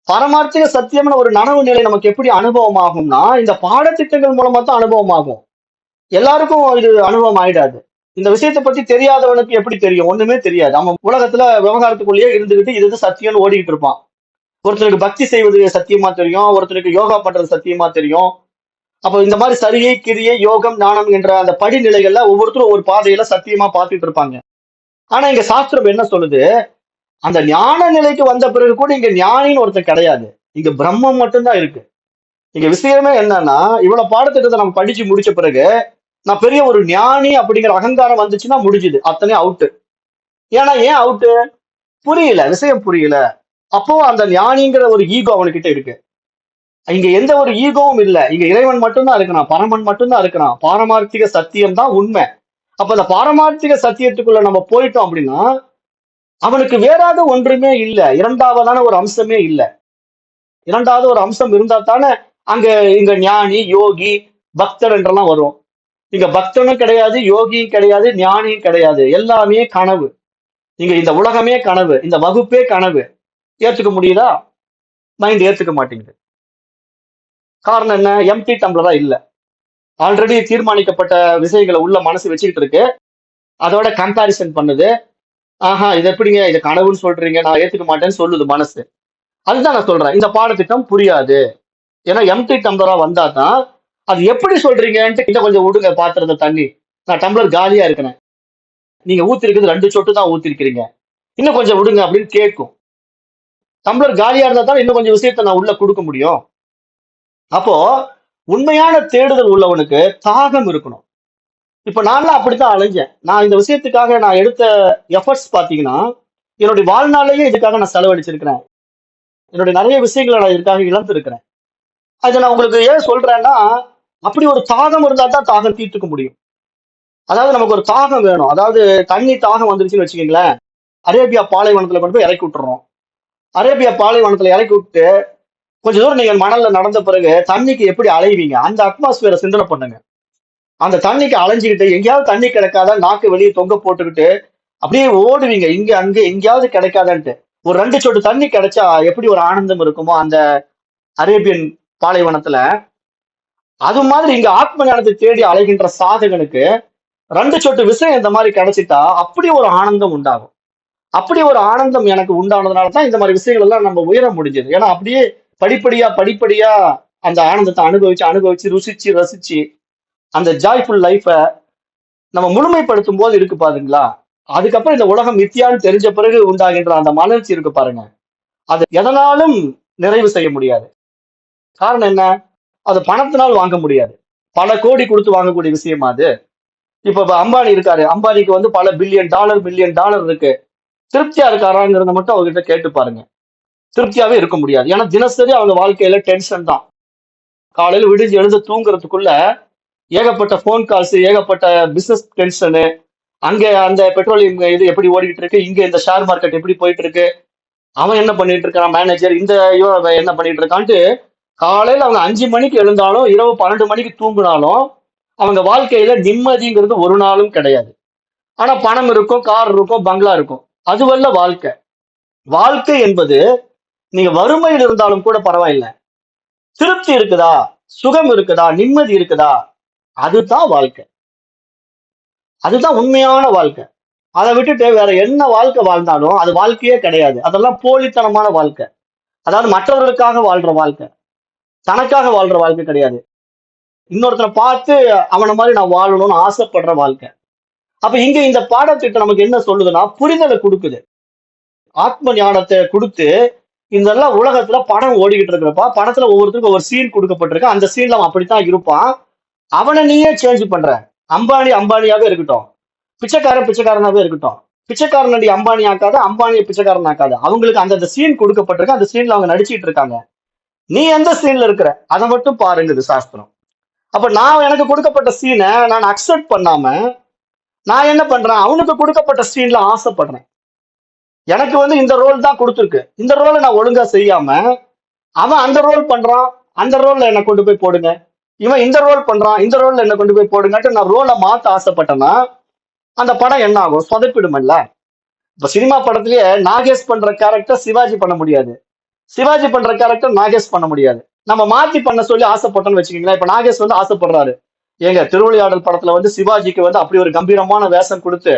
பாரமார்த்திக சத்தியம்னு ஒரு நனவு நிலை நமக்கு எப்படி அனுபவம் ஆகும்னா இந்த பாடத்திட்டங்கள் மூலமா தான் அனுபவம் ஆகும். எல்லாருக்கும் இது அனுபவம் ஆயிடாது. இந்த விஷயத்தை பத்தி தெரியாதவனுக்கு எப்படி தெரியும்? ஒண்ணுமே தெரியாது. அவன் உலகத்துல விவகாரத்துக்குள்ளேயே இருந்துகிட்டு இது சத்தியம்னு ஓடிக்கிட்டு இருப்பான். ஒருத்தருக்கு பக்தி செய்வது சத்தியமா தெரியும், ஒருத்தருக்கு யோகா பண்றது சத்தியமா தெரியும். அப்போ இந்த மாதிரி சரியை கிரியை யோகம் ஞானம் என்ற அந்த படிநிலைகள்ல ஒவ்வொருத்தரும் ஒரு பாதையில சத்தியமா பார்த்துட்டு இருப்பாங்க. ஆனா இங்க சாஸ்திரம் என்ன சொல்லுது? அந்த ஞான நிலைக்கு வந்த பிறகு கூட இங்க ஞானின்னு ஒருத்தர் கிடையாது, இங்க பிரம்மம் மட்டும்தான் இருக்கு. இங்க விஷயமே என்னன்னா, இவ்வளவு பாடத்திட்டத்தை நம்ம படிச்சு முடிச்ச பிறகு நான் பெரிய ஒரு ஞானி அப்படிங்கிற அகங்காரம் வந்துச்சுன்னா முடிஞ்சுது, அத்தனையும் அவுட்டு. ஏன்னா ஏன் அவுட்டு? புரியல, விஷயம் புரியல. அப்போ அந்த ஞானிங்கிற ஒரு ஈகோ அவனுக்கிட்ட இருக்கு. இங்க எந்த ஒரு ஈகோவும் இல்லை, இங்க இறைவன் மட்டும்தான் இருக்கிறான், பரமன் மட்டும்தான் இருக்கிறான், பாரமார்த்திக சத்தியம் தான் உண்மை. அப்ப அந்த பாரமார்த்திக சத்தியத்துக்குள்ள நம்ம போயிட்டோம் அப்படின்னா அவனுக்கு வேறாக ஒன்றுமே இல்லை, இரண்டாவதான ஒரு அம்சமே இல்லை. இரண்டாவது ஒரு அம்சம் இருந்தா தானே அங்க இங்க ஞானி யோகி பக்தர் என்றெல்லாம் வரும். இங்க பக்தனும் கிடையாது, யோகியும் கிடையாது, ஞானியும் கிடையாது, எல்லாமே கனவு. நீங்க இந்த உலகமே கனவு, இந்த வகுப்பே கனவு, ஏத்துக்க முடியுதா? மைண்ட் ஏத்துக்க மாட்டேங்குது. காரணம் என்ன? எம்டி டம்ளரா இல்ல. ஆல்ரெடி தீர்மானிக்கப்பட்ட விஷயங்களை உள்ள மனசு வச்சுக்கிட்டு இருக்கு. அதோட கம்பேரிசன் பண்ணுது. ஆஹா, இது எப்படிங்க இது கனவுன்னு சொல்றீங்க, நான் ஏத்துக்க மாட்டேன்னு சொல்லுது மனசு. அதுதான் நான் சொல்றேன், இந்த பாடத்திட்டம் புரியாது. ஏன்னா எம்டி டம்ளரா வந்தா தான் அது எப்படி சொல்றீங்கன்ட்டு கிட்ட கொஞ்சம் விடுங்க பாத்திரத்தை தண்ணி, நான் டம்ளர் காலியா இருக்கிறேன், நீங்க ஊத்திருக்கிறது 2 சொட்டு தான் ஊத்திருக்கிறீங்க, இன்னும் கொஞ்சம் விடுங்க அப்படின்னு கேட்கும். டம்ளர் காலியா இருந்தா தான் இன்னும் கொஞ்சம் விஷயத்தை நான் உள்ள கொடுக்க முடியும். அப்போ உண்மையான தேடுதல் உள்ளவனுக்கு தாகம் இருக்கணும். இப்ப நான்லாம் அப்படித்தான் அலைஞ்சேன். நான் இந்த விஷயத்துக்காக நான் எடுத்த எஃபர்ட்ஸ் பாத்தீங்கன்னா, என்னுடைய வாழ்நாளையே இதுக்காக நான் செலவழிச்சிருக்கிறேன். என்னுடைய நிறைய விஷயங்களை நான் இதுக்காக இழந்திருக்கிறேன். அதை நான் உங்களுக்கு ஏன் சொல்றேன்னா, அப்படி ஒரு தாகம் இருந்தா தான் தாகம் தீர்த்துக்க முடியும். அதாவது நமக்கு ஒரு தாகம் வேணும். அதாவது தண்ணி தாகம் வந்துருச்சுன்னு வச்சுக்கீங்களேன், அரேபியா பாலைவனத்துல கொண்டு போய் இறக்கி விட்டுறோம். அரேபியா பாலைவனத்துல இறக்கி விட்டு கொஞ்ச தூரம் நீங்க மணல்ல நடந்த பிறகு தண்ணிக்கு எப்படி அலைவீங்க, அந்த அட்மாஸ்பியரை சிந்தனை பண்ணுங்க. அந்த தண்ணிக்கு அலைஞ்சுக்கிட்டு எங்கேயாவது தண்ணி கிடைக்காத நாக்கு வெளியே தொங்க போட்டுக்கிட்டு அப்படியே ஓடுவீங்க, இங்க அங்க எங்கேயாவது கிடைக்காதன்ட்டு. ஒரு 2 சொட்டு தண்ணி கிடைச்சா எப்படி ஒரு ஆனந்தம் இருக்குமோ அந்த அரேபியன் பாலைவனத்துல, அது மாதிரி இங்க ஆத்ம ஞானத்தை தேடி அலைகின்ற சாதகனுக்கு 2 சொட்டு விஷயம் இந்த மாதிரி கிடைச்சிட்டா அப்படி ஒரு ஆனந்தம் உண்டாகும். அப்படி ஒரு ஆனந்தம் எனக்கு உண்டானதுனால தான் இந்த மாதிரி விஷயங்கள் எல்லாம் நம்ம உயர முடிஞ்சது. ஏன்னா அப்படியே படிப்படியா படிப்படியா அந்த ஆனந்தத்தை அனுபவிச்சு அனுபவிச்சு ருசிச்சு ரசிச்சு அந்த ஜாய்ஃபுல் லைஃப நம்ம முழுமைப்படுத்தும் போது இருக்கு பாருங்களா, அதுக்கப்புறம் இந்த உலகம் மித்தியான்னு தெரிஞ்ச பிறகு உண்டாகின்ற அந்த மலர்ச்சி இருக்கு பாருங்க, அது எதனாலும் நிறைவு செய்ய முடியாது. காரணம் என்ன? அது பணத்தினால் வாங்க முடியாது. பல கோடி கொடுத்து வாங்கக்கூடிய விஷயமா அது. இப்ப அம்பானி இருக்காரு, அம்பானிக்கு வந்து பல பில்லியன் டாலர் இருக்கு. திருப்தியா இருக்காராங்கிறத மட்டும் அவர்கிட்ட கேட்டு பாருங்க. திருப்தியாவே இருக்க முடியாது. ஏன்னா தினசரி அவங்க வாழ்க்கையில டென்ஷன் தான். காலையில விடிஞ்சு எழுந்து தூங்குறதுக்குள்ள ஏகப்பட்ட போன் கால்ஸ், ஏகப்பட்ட பிசினஸ் டென்ஷனு, அங்க அந்த பெட்ரோலியம் இது எப்படி ஓடிக்கிட்டு இருக்கு, இங்க இந்த ஷேர் மார்க்கெட் எப்படி போயிட்டு இருக்கு, அவன் என்ன பண்ணிட்டு இருக்கான் மேனேஜர், இந்த இவன் என்ன பண்ணிட்டு இருக்கான்ட்டு காலையில அவங்க 5 மணிக்கு எழுந்தாலும் இரவு 12 மணிக்கு தூங்கினாலும் அவங்க வாழ்க்கையில நிம்மதிங்கிறது ஒரு நாளும் கிடையாது. ஆனா பணம் இருக்கும், கார் இருக்கும், பங்களா இருக்கும், அதுவல்ல வாழ்க்கை. வாழ்க்கை என்பது நீங்க வறுமையில் இருந்தாலும் கூட பரவாயில்லை, திருப்தி இருக்குதா, சுகம் இருக்குதா, நிம்மதி இருக்குதா, அதுதான் வாழ்க்கை. அதுதான் உண்மையான வாழ்க்கை. அதை விட்டுட்டு வேற என்ன வாழ்க்கை வாழ்ந்தாலும் அது வாழ்க்கையே கிடையாது. அதெல்லாம் போலித்தனமான வாழ்க்கை. அதாவது மற்றவர்களுக்காக வாழ்ற வாழ்க்கை, தனக்காக வாழ்ற வாழ்க்கை கிடையாது. இன்னொருத்தனை பார்த்து அவனை மாதிரி நான் வாழணும்னு ஆசைப்படுற வாழ்க்கை. அப்ப இங்க இந்த பாடத்திட்டம் நமக்கு என்ன சொல்லுதுன்னா, புரிதலை கொடுக்குது, ஆத்ம ஞானத்தை கொடுத்து. இதெல்லாம் உலகத்துல படம் ஓடிக்கிட்டு இருக்கிறப்ப படத்துல ஒவ்வொருத்தருக்கும் ஒரு சீன் கொடுக்கப்பட்டிருக்கு, அந்த சீன்ல அவன் அப்படித்தான் இருப்பான். அவனை நீயே சேஞ்ச் பண்ற. அம்பானி அம்பானியாவே இருக்கட்டும், பிச்சைக்காரன் பிச்சைக்காரனாவே இருக்கட்டும், பிச்சைக்காரன் நடி அம்பானி ஆக்காத, அம்பானியை பிச்சைக்காரன் ஆக்காத. அவங்களுக்கு அந்த சீன் கொடுக்கப்பட்டிருக்கு, அந்த சீன்ல அவங்க நடிச்சிட்டு இருக்காங்க. நீ எந்த சீன்ல இருக்கிற அதை மட்டும் பாருங்குது சாஸ்திரம். அப்ப நான் எனக்கு கொடுக்கப்பட்ட சீனை நான் அக்செப்ட் பண்ணாம நான் என்ன பண்றேன், அவனுக்கு கொடுக்கப்பட்ட சீன்ல ஆசைப்படுறேன். எனக்கு வந்து இந்த ரோல் தான் கொடுத்துருக்கு, இந்த ரோலை நான் ஒழுங்கா செய்யாம அவன் அந்த ரோல் பண்றான், அந்த ரோல்ல என்ன கொண்டு போய் போடுங்க, இவன் இந்த ரோல் பண்றான், இந்த ரோல்ல என்ன கொண்டு போய் போடுங்கட்டு நான் ரோலை மாத்த ஆசைப்பட்டேன்னா அந்த படம் என்ன ஆகும், சொதப்பிடுமல்ல. இப்ப சினிமா படத்திலேயே நாகேஷ் பண்ற கேரக்டர் சிவாஜி பண்ண முடியாது, சிவாஜி பண்ற கேரக்டர் நாகேஷ் பண்ண முடியாது. நம்ம மாத்தி பண்ண சொல்லி ஆசைப்பட்டோம்னு வச்சுக்கீங்களேன். இப்ப நாகேஷ் வந்து ஆசைப்படுறாரு, ஏங்க திருவிளையாடல் படத்துல வந்து சிவாஜிக்கு வந்து அப்படி ஒரு கம்பீரமான வேஷம் கொடுத்து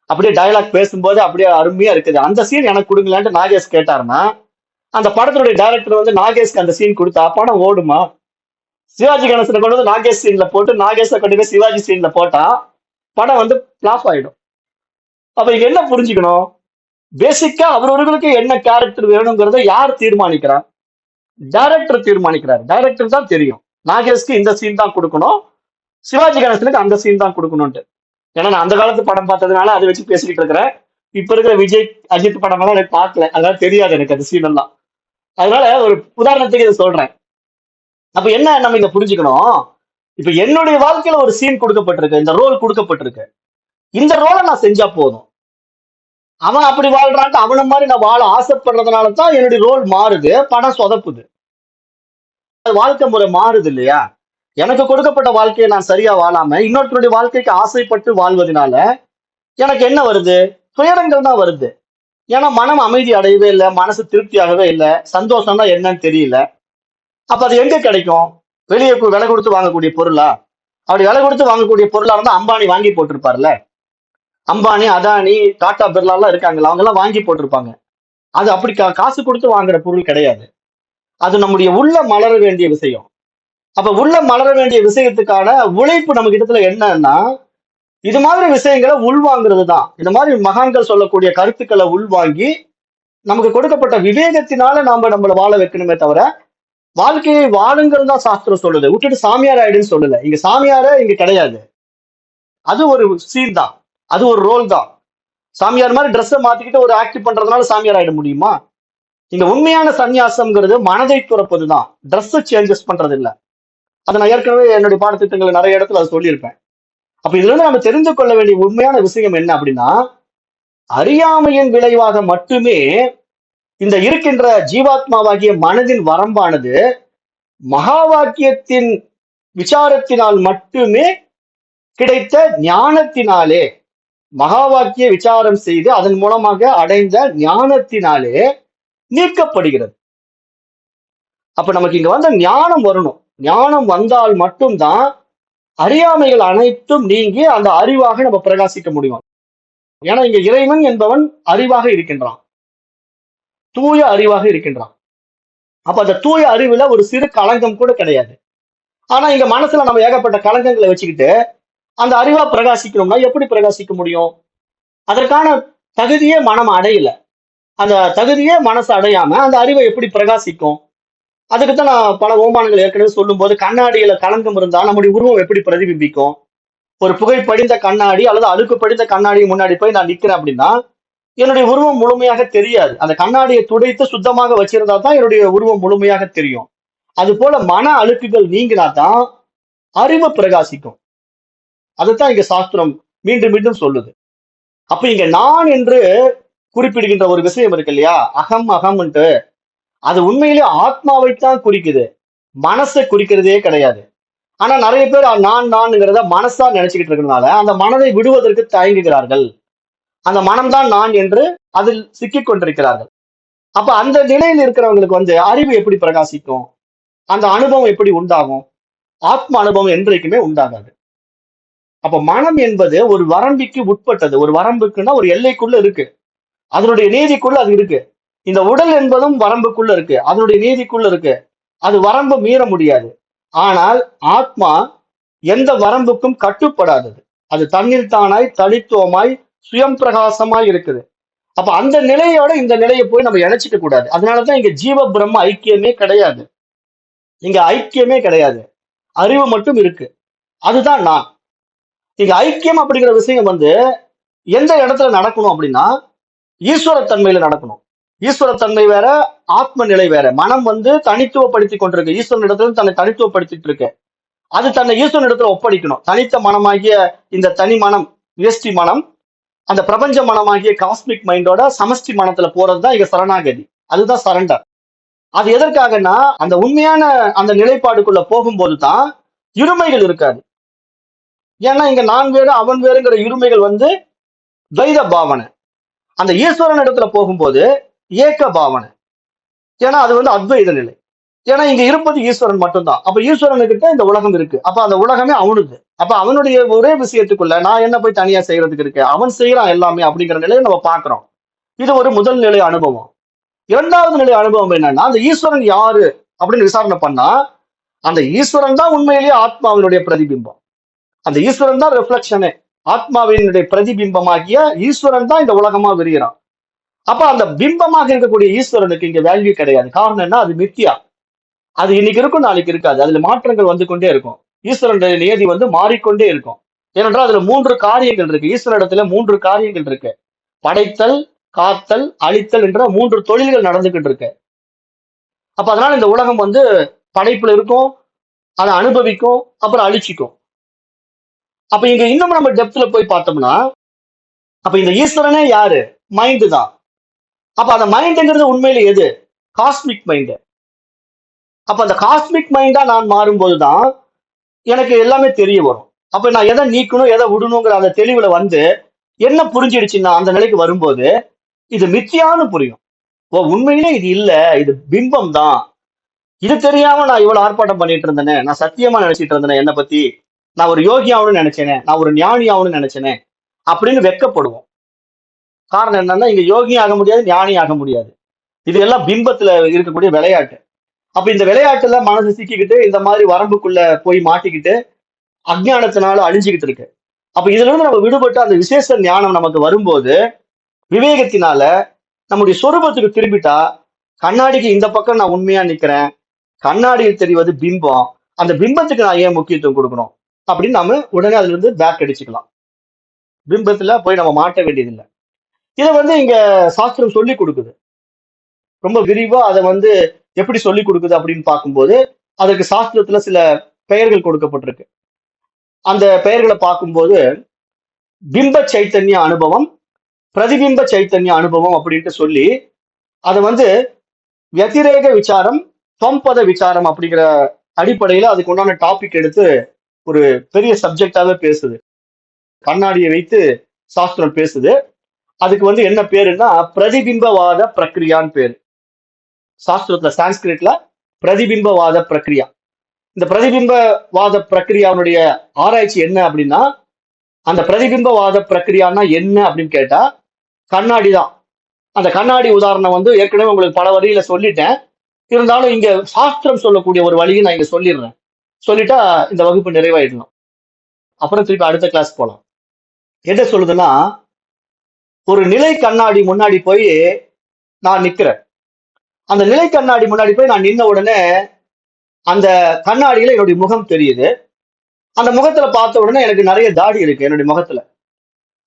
அப்படியே டயலாக் பேசும்போது அப்படியே அருமையா இருக்குது, அந்த சீன் எனக்கு கொடுங்களான்ட்டு நாகேஷ் கேட்டாருன்னா அந்த படத்தினுடைய டைரக்டர் வந்து நாகேஷ்க்கு அந்த சீன் கொடுத்தா படம் ஓடுமா? சிவாஜி கணேசனை கொண்டு வந்து நாகேஷ் சீன்ல போட்டு நாகேஷை கொண்டு போய் சிவாஜி சீன்ல போட்டா படம் வந்து பிளாப் ஆயிடும். அப்ப இங்க என்ன புரிஞ்சுக்கணும், பேசிக்கா அவரவர்களுக்கு என்ன கேரக்டர் வேணுங்கிறத யார் தீர்மானிக்கிறா? டைரக்டர் தீர்மானிக்கிறார். டைரக்டர் தான் தெரியும் நாகேஷ்க்கு இந்த சீன் தான் கொடுக்கணும், சிவாஜி கணேசனுக்கு அந்த சீன் தான் கொடுக்கணும்ட்டு. ஏன்னா நான் அந்த காலத்து படம் பார்த்ததுனால அதை வச்சு பேசிக்கிட்டு இருக்கிறேன். இப்ப இருக்கிற விஜய் அஜித் படம் எல்லாம் எனக்கு பார்க்கல, அதனால தெரியாது எனக்கு அந்த சீன் எல்லாம். அதனால ஒரு உதாரணத்துக்கு இதை சொல்றேன். அப்ப என்ன நம்ம இங்க புரிஞ்சுக்கணும், இப்ப என்னுடைய வாழ்க்கையில ஒரு சீன் கொடுக்கப்பட்டிருக்கு, இந்த ரோல் கொடுக்கப்பட்டிருக்கு, இந்த ரோலை நான் செஞ்சா போதும். அவன் அப்படி வாழ்றான்ட்டு அவன மாதிரி நான் வாழ ஆசைப்படுறதுனால தான் என்னுடைய ரோல் மாறுது, படம் சொதப்புது. வாழ்க்கை முறை மாறுது இல்லையா? எனக்கு கொடுக்கப்பட்ட வாழ்க்கையை நான் சரியா வாழாம இன்னொருத்தருடைய வாழ்க்கைக்கு ஆசைப்பட்டு வாழ்வதனால எனக்கு என்ன வருது, துயரங்கள் தான் வருது. ஏன்னா மனம் அமைதி அடையவே இல்லை, மனசு திருப்தியாகவே இல்லை, சந்தோஷம்னா என்னன்னு தெரியல. அப்ப அது எங்க கிடைக்கும்? வெளியே விலை கொடுத்து வாங்கக்கூடிய பொருளா? அப்படி விலை கொடுத்து வாங்கக்கூடிய பொருளா இருந்தா அம்பானி வாங்கி போட்டிருப்பார்ல. அம்பானி, அதானி, டாடா பிர்லா எல்லாம் இருக்காங்கல்ல, அவங்க எல்லாம் வாங்கி போட்டிருப்பாங்க. அது அப்படி காசு கொடுத்து வாங்குற பொருள் கிடையாது. அது நம்முடைய உள்ள மலர வேண்டிய விஷயம். அப்ப உள்ள மலர வேண்டிய விஷயத்துக்கான உழைப்பு நம்ம கிட்டத்துல என்னன்னா, இது மாதிரி விஷயங்களை உள்வாங்கிறது தான். இந்த மாதிரி மகான்கள் சொல்லக்கூடிய கருத்துக்களை உள்வாங்கி நமக்கு கொடுக்கப்பட்ட விவேகத்தினால நாம நம்மளை வாழ வைக்கணுமே தவிர, வாழ்க்கையை வாழுங்கிறது தான் சாஸ்திரம் சொல்லுது. விட்டுட்டு சாமியார் ஆயிடுன்னு சொல்லல. இங்க சாமியார இங்க கிடையாது. அது ஒரு சீன் தான், அது ஒரு ரோல் தான். சாமியார் மாதிரி ட்ரெஸ்ஸை மாத்திக்கிட்டு ஒரு ஆக்டிவ் பண்றதுனால சாமியார் ஆயிட முடியுமா? இங்க உண்மையான சன்னியாசம்ங்கிறது மனதை துறப்பது தான், ட்ரெஸ் சேஞ்சஸ் பண்றது இல்ல. அதை நான் ஏற்கனவே என்னுடைய பாடத்திட்டங்களை நிறைய இடத்துல அதை சொல்லியிருப்பேன். அப்ப இதுல இருந்து நம்ம தெரிந்து கொள்ள வேண்டிய உண்மையான விஷயம் என்ன அப்படின்னா, அறியாமையின் விளைவாக மட்டுமே இந்த இருக்கின்ற ஜீவாத்மாவாகிய மனதின் வரம்பானது மகா வாக்கியத்தின் விசாரத்தினால் மட்டுமே கிடைத்த ஞானத்தினாலே, மகா வாக்கிய விசாரம் செய்து அதன் மூலமாக அடைந்த ஞானத்தினாலே நீக்கப்படுகிறது. அப்ப நமக்கு இங்க வந்த ஞானம் வரணும். ஞானம் வந்தால் மட்டும்தான் அறியாமைகள் அனைத்தும் நீங்கி அந்த அறிவாக நம்ம பிரகாசிக்க முடியும். ஏன்னா இங்க இறைவன் என்பவன் அறிவாக இருக்கின்றான், தூய அறிவாக இருக்கின்றான். அப்ப அந்த தூய அறிவுல ஒரு சிறு களங்கம் கூட கிடையாது. ஆனா இங்க மனசுல நம்ம ஏகப்பட்ட களங்கங்களை வச்சுக்கிட்டு அந்த அறிவா பிரகாசிக்கணும்னா எப்படி பிரகாசிக்க முடியும்? அதற்கான தகுதியே மனம் அடையல. அந்த தகுதியே மனசு அடையாம அந்த அறிவை எப்படி பிரகாசிக்கும்? அதுக்குத்தான் நான் பல ஓமானங்கள் ஏற்கனவே சொல்லும் போது, கண்ணாடியில களங்கம் இருந்தா நம்முடைய உருவம் எப்படி பிரதிபிம்பிக்கும்? ஒரு புகை படிந்த கண்ணாடி அல்லது அழுக்கு படிந்த கண்ணாடி முன்னாடி போய் நான் நிக்கிறேன் அப்படின்னா என்னுடைய உருவம் முழுமையாக தெரியாது. அந்த கண்ணாடியை துடைத்து சுத்தமாக வச்சிருந்தா தான் என்னுடைய உருவம் முழுமையாக தெரியும். அது போல மன அழுக்குகள் நீங்கினா தான் அறிவு பிரகாசிக்கும். அதுதான் இங்க சாஸ்திரம் மீண்டும் மீண்டும் சொல்லுது. அப்ப இங்க நான் என்று குறிப்பிடுகின்ற ஒரு விஷயம் இருக்கு இல்லையா, அகம் அகம்ன்ட்டு, அது உண்மையிலே ஆத்மாவைத்தான் குறிக்குது, மனசை குறிக்கிறதே கிடையாது. ஆனா நிறைய பேர் நான்ங்கிறத மனசா நினைச்சுக்கிட்டு இருக்கிறதுனால அந்த மனதை விடுவதற்கு தயங்குகிறார்கள். அந்த மனம்தான் நான் என்று அதில் சிக்கிக் கொண்டிருக்கிறார்கள். அப்ப அந்த நிலையில் இருக்கிறவங்களுக்கு அறிவு எப்படி பிரகாசிக்கும்? அந்த அனுபவம் எப்படி உண்டாகும்? ஆத்ம அனுபவம் என்றைக்குமே உண்டாகாது. அப்ப மனம் என்பது ஒரு வரம்பிற்கு உட்பட்டது. ஒரு வரம்புக்குன்னா ஒரு எல்லைக்குள்ள இருக்கு, அதனுடைய நீதிக்குள்ள அது இருக்கு. இந்த உடல் என்பதும் வரம்புக்குள்ள இருக்கு, அதனுடைய நீதிக்குள்ள இருக்கு. அது வரம்பு மீற முடியாது. ஆனால் ஆத்மா எந்த வரம்புக்கும் கட்டுப்படாதது. அது தண்ணீர் தானாய் தனித்துவமாய் சுயம் பிரகாசமாய் இருக்குது. அப்ப அந்த நிலையோட இந்த நிலையை போய் நம்ம இணைச்சிக்க கூடாது. அதனாலதான் இங்க ஜீவ பிரம்ம ஐக்கியமே கிடையாது. இங்க ஐக்கியமே கிடையாது, அறிவு மட்டும் இருக்கு. அதுதான் நான். இங்க ஐக்கியம் அப்படிங்கிற விஷயம் எந்த இடத்துல நடக்கணும் அப்படின்னா ஈஸ்வரத்தன்மையில நடக்கணும். ஈஸ்வரத்தன்மை வேற, ஆத்ம நிலை வேற. மனம் தனித்துவப்படுத்தி கொண்டிருக்கு, ஈஸ்வரன் இடத்துல தன்னை தனித்துவப்படுத்திட்டு இருக்கு. அது தன்னை ஈஸ்வரன் இடத்துல ஒப்படைக்கணும். தனித்த மனமாகிய இந்த தனி மனம், வியஷ்டி மனம், அந்த பிரபஞ்ச மனமாகிய காஸ்மிக் மைண்டோட சமஷ்டி மனத்துல போறதுதான் இங்க சரணாகதி. அதுதான் சரண்டர். அது எதற்காகன்னா அந்த உண்மையான அந்த நிலைப்பாடுக்குள்ள போகும்போது தான் இருமைகள் இருக்காது. ஏன்னா இங்க நான் வேறு அவன் வேறுங்கிற இருமைகள் துவைத பாவனை. அந்த ஈஸ்வரன் இடத்துல போகும்போது ஏக்க பாவனை. ஏன்னா அது அத்வைத நிலை. ஏன்னா இங்க இருப்பது ஈஸ்வரன் மட்டும்தான். அப்ப ஈஸ்வரனுக்கிட்ட இந்த உலகம் இருக்கு. அப்ப அந்த உலகமே அவனுது. அப்ப அவனுடைய ஒரே விஷயத்துக்குள்ள நான் என்ன போய் தனியா செய்யறதுக்கு இருக்கு, அவன் செய்யறான் எல்லாமே அப்படிங்கிற நிலையை நம்ம பாக்குறோம். இது ஒரு முதல் நிலை அனுபவம். இரண்டாவது நிலை அனுபவம் என்னன்னா, அந்த ஈஸ்வரன் யாரு அப்படின்னு விசாரணை பண்ணா அந்த ஈஸ்வரன் தான் உண்மையிலேயே ஆத்மாவினுடைய பிரதிபிம்பம். அந்த ஈஸ்வரன் தான் ரிஃப்ளெக்ஷனே. ஆத்மாவினுடைய பிரதிபிம்பமாகிய ஈஸ்வரன் தான் இந்த உலகமா விரிகிறான். அப்ப அந்த பிம்பமாக இருக்கக்கூடிய ஈஸ்வரனுக்கு இங்க வேல்யூ கிடையாது. காரணம் என்ன? அது மித்தியா. அது இன்னைக்கு இருக்கும், நாளைக்கு இருக்காது. அதுல மாற்றங்கள் வந்து கொண்டே இருக்கும். ஈஸ்வரனுடைய நியதி மாறிக்கொண்டே இருக்கும். ஏனென்றால் அதுல 3 காரியங்கள் இருக்கு. ஈஸ்வரனிடத்துல 3 காரியங்கள் இருக்கு. படைத்தல், காத்தல், அழித்தல் என்ற 3 தொழில்கள் நடந்துகிட்டு இருக்கு. அப்ப அதனால இந்த உலகம் படைப்புல இருக்கும், அதை அனுபவிக்கும், அப்புறம் அழிச்சிக்கும். அப்ப இங்க இன்னும் நம்ம டெப்த்ல போய் பார்த்தோம்னா, அப்ப இந்த ஈஸ்வரனே யாரு? மைண்டு தான். அப்ப அந்த மைண்டுங்கிறது உண்மையில எது? Cosmic mind. அப்ப அந்த காஸ்மிக் மைண்டா நான் மாறும்போதுதான் எனக்கு எல்லாமே தெரிய வரும். அப்ப நான் எதை நீக்கணும், எதை விடணுங்கிற அந்த தெளிவுல என்ன புரிஞ்சிடுச்சுன்னா அந்த நிலைக்கு வரும்போது இது மித்தியான்னு புரியும். ஓ, உண்மையிலே இது இல்ல, இது பிம்பம் தான். இது தெரியாம நான் இவ்வளவு ஆர்ப்பாட்டம் பண்ணிட்டு இருந்தேனே, நான் சத்தியமா நினைச்சிட்டு இருந்தேனே, என்ன பத்தி நான் ஒரு யோகியாவுன்னு நினைச்சேனே, நான் ஒரு ஞானியாவுன்னு நினைச்சேனே அப்படின்னு வெட்கப்படுவோம். காரணம் என்னன்னா, இங்க யோகி ஆக முடியாது, ஞானி ஆக முடியாது. இது எல்லாம் பிம்பத்துல இருக்கக்கூடிய விளையாட்டு. அப்ப இந்த விளையாட்டுல மனசு சிக்கிக்கிட்டு இந்த மாதிரி வரம்புக்குள்ள போய் மாட்டிக்கிட்டு அஜ்ஞானத்தினால அழிஞ்சுக்கிட்டு இருக்கு. அப்ப இதுல இருந்து நம்ம விடுபட்டு அந்த விசேஷ ஞானம் நமக்கு வரும்போது விவேகத்தினால நம்முடைய சொரூபத்துக்கு திரும்பிட்டா, கண்ணாடிக்கு இந்த பக்கம் நான் உண்மையா நிக்கிறேன், கண்ணாடியில் தெரிவது பிம்பம், அந்த பிம்பத்துக்கு நான் ஏன் முக்கியத்துவம் கொடுக்கணும் அப்படின்னு நாம உடனே அதுல இருந்து பேக் அடிச்சுக்கலாம். பிம்பத்துல போய் நம்ம மாட்ட வேண்டியதில்லை. இதை இங்க சாஸ்திரம் சொல்லி கொடுக்குது. ரொம்ப விரிவா அதை எப்படி சொல்லி கொடுக்குது அப்படின்னு பார்க்கும்போது அதற்கு சாஸ்திரத்துல சில பெயர்கள் கொடுக்கப்பட்டிருக்கு. அந்த பெயர்களை பார்க்கும்போது பிம்ப சைத்தன்ய அனுபவம், பிரதிபிம்ப சைத்தன்ய அனுபவம் அப்படின்ட்டு சொல்லி அதை வத்திரேக விசாரம், தொம்பத விசாரம் அப்படிங்கிற அடிப்படையில அதுக்கு உண்டான டாபிக் எடுத்து ஒரு பெரிய சப்ஜெக்டாவே பேசுது. கண்ணாடியை வைத்து சாஸ்திரம் பேசுது. அதுக்கு என்ன பேருன்னா பிரதிபிம்பவாத பிரக்ரியான்னு பேரு. சாஸ்திரத்துல சான்ஸ்கிரிட்ல பிரதிபிம்பவாத பிரக்ரியா. இந்த பிரதிபிம்பவாத பிரக்ரியாவுடைய ஆராய்ச்சி என்ன அப்படின்னா, அந்த பிரதிபிம்பவாத பிரக்ரியான்னா என்ன அப்படின்னு கேட்டா கண்ணாடி தான். அந்த கண்ணாடி உதாரணம் ஏற்கனவே உங்களுக்கு பல வழியில சொல்லிட்டேன். இருந்தாலும் இங்க சாஸ்திரம் சொல்லக்கூடிய ஒரு வழியை நான் இங்க சொல்லிடுறேன். சொல்லிட்டா இந்த வகுப்பு நிறைவாயிடணும். அப்புறம் திருப்பி அடுத்த கிளாஸ் போலாம். என்ன சொல்லுதுன்னா, ஒரு நிலை கண்ணாடி முன்னாடி போய் நான் நிக்கிறேன். அந்த நிலை கண்ணாடி முன்னாடி போய் நான் நின்ன உடனே அந்த கண்ணாடியில என்னுடைய முகம் தெரியுது. அந்த முகத்துல பார்த்த உடனே எனக்கு நிறைய தாடி இருக்கு என்னுடைய முகத்துல.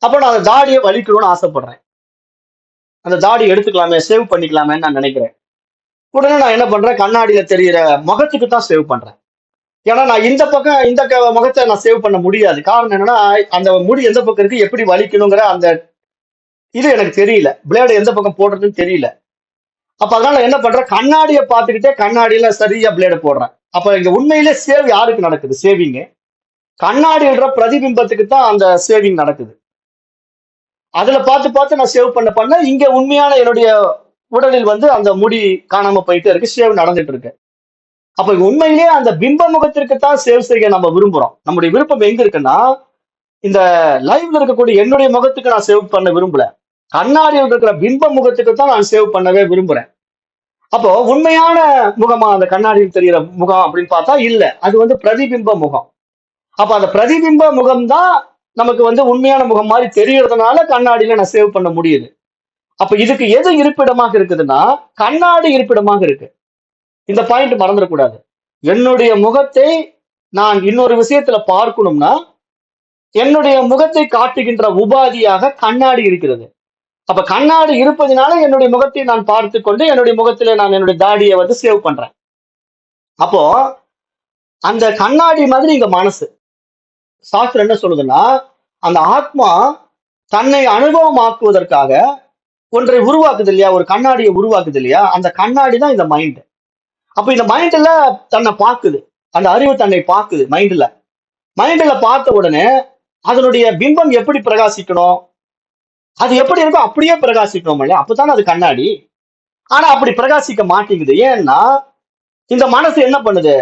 அப்ப நான் அந்த தாடியை வலிக்கணும்னு ஆசைப்படுறேன். அந்த தாடி எடுத்துக்கலாமே, சேவ் பண்ணிக்கலாமேன்னு நான் நினைக்கிறேன். உடனே நான் என்ன பண்றேன், கண்ணாடியில தெரியிற முகத்துக்கு தான் சேவ் பண்றேன். ஏன்னா நான் இந்த பக்கம் இந்த முகத்தை நான் சேவ் பண்ண முடியாது. காரணம் என்னன்னா, அந்த முடி எந்த பக்கம் இருக்கு, எப்படி வலிக்கணுங்கிற அந்த இது எனக்கு தெரியல, பிளேடு எந்த பக்கம் போடுறதுன்னு தெரியல. அப்ப அதனால என்ன பண்றேன், கண்ணாடியை பார்த்துக்கிட்டே கண்ணாடியில சரியா பிளேடு போடுறேன். அப்ப இங்க உண்மையிலே சேவ் யாருக்கு நடக்குது? சேவிங் கண்ணாடின்ற பிரதிபிம்பத்துக்கு தான் அந்த சேவிங் நடக்குது. அதுல பார்த்து பார்த்து நான் சேவ் பண்ண இங்க உண்மையான என்னுடைய உடலில் அந்த முடி காணாம போயிட்டே இருக்கு, சேவ் நடந்துட்டு இருக்கு. அப்ப உண்மையிலேயே அந்த பிம்ப முகத்திற்கு தான் சேவ் செய்ய நம்ம விரும்புறோம். நம்முடைய விருப்பம் எங்க இருக்குன்னா, இந்த லைவ்ல இருக்கக்கூடிய என்னுடைய முகத்துக்கு நான் சேவ் பண்ண விரும்பல, கண்ணாடியில் இருக்கிற பிம்ப முகத்துக்கு தான் நான் சேவ் பண்ணவே விரும்புறேன். அப்போ உண்மையான முகமா அந்த கண்ணாடியில் தெரிகிற முகம் அப்படின்னு பார்த்தா இல்ல, அது பிரதிபிம்ப முகம். அப்ப அந்த பிரதிபிம்ப முகம் தான் நமக்கு உண்மையான முகம் மாதிரி தெரியறதுனால கண்ணாடியில நான் சேவ் பண்ண முடியுது. அப்ப இதுக்கு எது இருப்பிடமாக இருக்குதுன்னா, கண்ணாடி இருப்பிடமாக இருக்கு. இந்த பாயிண்ட் மறந்துடக்கூடாது. என்னுடைய முகத்தை நான் இன்னொரு விஷயத்துல பார்க்கணும்னா என்னுடைய முகத்தை காட்டுகின்ற உபாதியாக கண்ணாடி இருக்கிறது. அப்ப கண்ணாடி இருப்பதனால என்னுடைய முகத்தை நான் பார்த்து கொண்டு என்னுடைய முகத்துல நான் என்னுடைய தாடியை சேவ் பண்றேன். அப்போ அந்த கண்ணாடி மாதிரி இங்க மனசு. சாஸ்திரம் என்ன சொல்லுதுன்னா, அந்த ஆத்மா தன்னை அனுபவமாக்குவதற்காக ஒன்றை உருவாக்குது இல்லையா, ஒரு கண்ணாடியை உருவாக்குது இல்லையா, அந்த கண்ணாடி தான் இந்த மைண்ட். அப்ப இந்த மைண்ட்ல தன்னை பார்க்குது, அந்த அறிவு தன்னை பார்க்குது மைண்ட்ல பார்த்த உடனே அதனுடைய பிம்பம் எப்படி பிரகாசிக்கணும், அது எப்படி இருக்கோ அப்படியே பிரகாசிக்கணும் இல்லையா, அப்பதானே அது கண்ணாடி. ஆனா அப்படி பிரகாசிக்க மாட்டேங்குது. ஏன்னா இந்த மனசு என்ன பண்ணுது,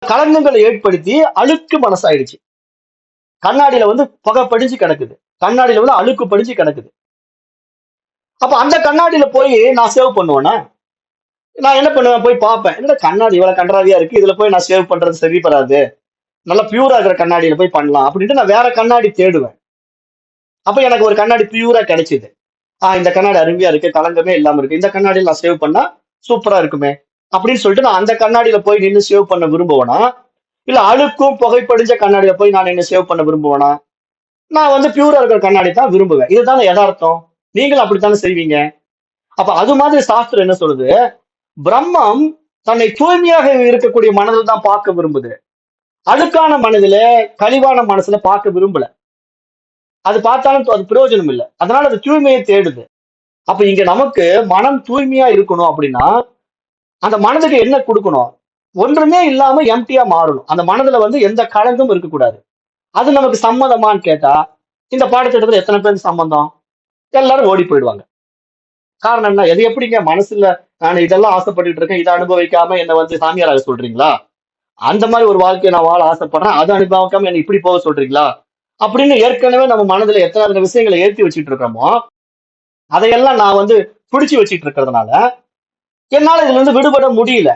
கலங்கங்களை ஏற்படுத்தி அழுக்கு மனசாயிடுச்சு. கண்ணாடியில புகை படிஞ்சு கிடக்குது, கண்ணாடியில அழுக்கு படிஞ்சு கிடக்குது. அப்ப அந்த கண்ணாடியில போய் நான் சேவ் பண்ணுவேன்னா, நான் என்ன பண்ணுவேன், போய் பார்ப்பேன், என்ன கண்ணாடி இவ்வளவு கன்றாவியா இருக்கு, இதுல போய் நான் சேவ் பண்றது சரி வராது, நல்லா பியூரா இருக்கிற கண்ணாடியில போய் பண்ணலாம் அப்படின்ட்டு நான் வேற கண்ணாடி தேடுவேன். அப்ப எனக்கு ஒரு கண்ணாடி பியூரா கிடைச்சிது. இந்த கண்ணாடி அருமையா இருக்கு, கலங்கமே இல்லாம இருக்கு, இந்த கண்ணாடியில் நான் சேவ் பண்ணா சூப்பரா இருக்குமே அப்படின்னு சொல்லிட்டு நான் அந்த கண்ணாடியில போய் நின்று சேவ் பண்ண விரும்புவேனா, இல்ல அழுக்கும் புகைப்படிஞ்ச கண்ணாடியில போய் நான் என்ன சேவ் பண்ண விரும்புவேனா? நான் பியூரா இருக்கிற கண்ணாடி தான் விரும்புவேன். இதுதானே யதார்த்தம், நீங்களும் அப்படித்தானே செய்வீங்க. அப்ப அது மாதிரி சாஸ்திரம் என்ன சொல்லுது, பிரம்மம் தன்னை தூய்மையாக இருக்கக்கூடிய மனதில் தான் பார்க்க விரும்புது, அழுக்கான மனதில கழிவான மனசுல பார்க்க விரும்பல. அது பார்த்தாலும் அது பிரயோஜனம் இல்லை, அதனால அது தூய்மையை தேடுது. அப்ப இங்க நமக்கு மனம் தூய்மையா இருக்கணும் அப்படின்னா அந்த மனதுக்கு என்ன கொடுக்கணும், ஒன்றுமே இல்லாம எம்டியா மாறணும். அந்த மனதுல எந்த கலங்கும் இருக்கக்கூடாது. அது நமக்கு சம்மதமான்னு கேட்டா இந்த பாடத்திட்டத்துல எத்தனை பேருக்கு சம்பந்தம்? எல்லாரும் ஓடி போயிடுவாங்க. காரணம் என்ன? எது எப்படிங்க மனசுல நான் இதெல்லாம் ஆசைப்பட்டுட்டு இருக்கேன், இதை அனுபவிக்காம என்ன வந்து சாமியாராக சொல்றீங்களா? அந்த மாதிரி ஒரு வாழ்க்கையை நான் வாழ ஆசைப்படுறேன், அதை அனுபவிக்காம என்ன இப்படி போக சொல்றீங்களா? அப்படின்னு ஏற்கனவே நம்ம மனதுல எத்தனை விஷயங்களை ஏற்றி வச்சுட்டு இருக்கிறோமோ, அதையெல்லாம் நான் வந்து பிடிச்சு வச்சுட்டு இருக்கிறதுனால என்னால இதுல இருந்து விடுபட முடியல.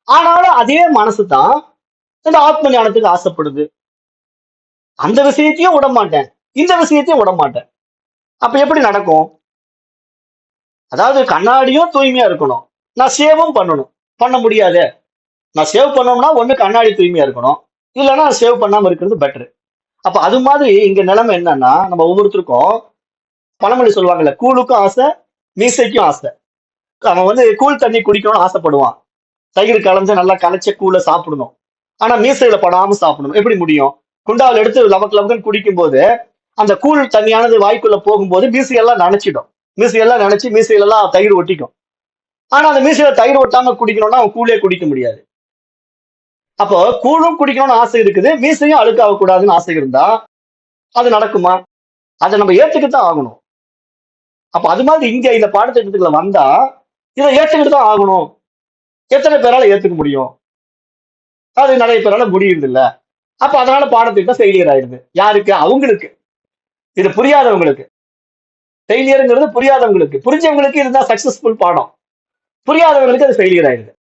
ஆனாலும் அதே மனசு தான் இந்த ஆத்ம ஞானத்துக்கு ஆசைப்படுது. அந்த விஷயத்தையும் விட மாட்டேன், இந்த விஷயத்தையும் விட மாட்டேன். அப்ப எப்படி நடக்கும்? அதாவது கண்ணாடியும் தூய்மையா இருக்கணும், நான் சேவும் பண்ணணும். பண்ண முடியாது. நான் சேவ் பண்ணோம்னா ஒண்ணு கண்ணாடி தூய்மையா இருக்கணும், இல்லைன்னா சேவ் பண்ணாம இருக்கிறது பெட்டர். அப்ப அது மாதிரி இங்க நிலைமை என்னன்னா, நம்ம ஒவ்வொருத்தருக்கும் பழமொழி சொல்லுவாங்கல்ல, கூழுக்கும் ஆசை, மீசைக்கும் ஆசை. அவன் வந்து கூழ் தண்ணி குடிக்கணும்னு ஆசைப்படுவான், தயிர் கலந்து நல்லா கலைச்ச கூழ சாப்பிடணும். ஆனா மீசையில படாம சாப்பிடணும். எப்படி முடியும்? குண்டாவில் எடுத்து லவக்கு லவக்குன்னு குடிக்கும் போது அந்த கூழ் தண்ணியானது வாய்க்குள்ள போகும்போது மீசையெல்லாம் நனைச்சிடும். மீசையெல்லாம் நினைச்சு மீசையிலெல்லாம் தயிர் ஒட்டிக்கும். ஆனா அந்த மீசையில தயிர் ஒட்டாம குடிக்கணும்னா அவன் கூழே குடிக்க முடியாது. அப்போ கூழும் குடிக்கணும்னு ஆசை இருக்குது, மீசையும் அழுக்காக கூடாதுன்னு ஆசை இருந்தா அது நடக்குமா? அதை நம்ம ஏத்துக்கிட்டு தான் ஆகணும். அப்ப அது மாதிரி இங்க இந்த பாடத்திட்டத்துக்குள்ள வந்தா இதை ஏத்துக்கிட்டு தான் ஆகணும். எத்தனை பேரால ஏத்துக்க முடியும்? அது நிறைய பேரால முடியுது இல்ல. அப்ப அதனால பாடத்திட்டம் ஃபெயிலியர் ஆயிடுது. யாருக்கு? அவங்களுக்கு. இது புரியாதவங்களுக்கு. ஃபெயிலியருங்கிறது புரியாதவங்களுக்கு. புரிஞ்சவங்களுக்கு இதுதான் சக்சஸ்ஃபுல் பாடம். புரியாதவங்களுக்கு அது ஃபெயிலியர் ஆயிடுது.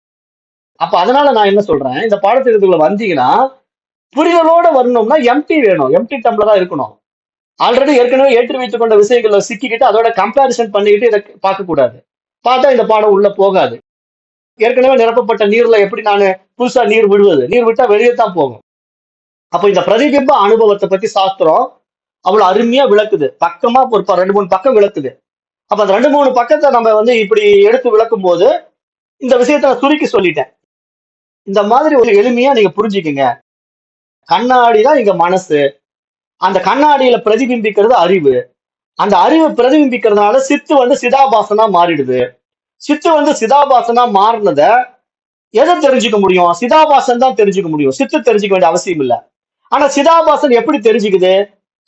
அப்ப அதனால நான் என்ன சொல்றேன், இந்த பாடத்திட்டத்துக்குள்ள வந்தீங்கன்னா புரிதலோட வரணும்னா எம்டி வேணும், எம்டி டம்ளரா இருக்கணும். ஆல்ரெடி ஏற்கனவே ஏற்றி வைத்துக் கொண்ட விஷயங்களை சிக்கிக்கிட்டு அதோட கம்பேரிசன் பண்ணிக்கிட்டு இதை பார்க்க கூடாது. பார்த்தா இந்த பாடம் உள்ள போகாது. ஏற்கனவே நிரப்பப்பட்ட நீர்ல எப்படி நான் புதுசா நீர் விடுவது? நீர் விட்டா வெளியே தான் போகும். அப்ப இந்த பிரதிபிம்ப அனுபவத்தை பத்தி சாஸ்திரம் அவ்வளவு அருமையா விளக்குது. பக்கமா ஒரு 2-3 பக்கம் விளக்குது. அப்ப அந்த 2-3 பக்கத்தை நம்ம வந்து இப்படி எடுத்து விளக்கும் போது இந்த விஷயத்த நான் சுருக்கி சொல்லிட்டேன். இந்த மாதிரி ஒரு எளிமையா நீங்க புரிஞ்சுக்கங்க. கண்ணாடி தான் இங்க மனசு. அந்த கண்ணாடியில பிரதிபிம்பிக்கிறது அறிவு. அந்த அறிவு பிரதிபிம்பிக்கிறதுனால சித்து வந்து சிதாபாசனா மாறிடுது. சித்து வந்து சிதாபாசனா மாறினத எதை தெரிஞ்சுக்க முடியும்? சிதாபாசன் தான் தெரிஞ்சுக்க முடியும், சித்து தெரிஞ்சுக்க வேண்டிய அவசியம் இல்லை. ஆனா சிதாபாசன் எப்படி தெரிஞ்சுக்குது?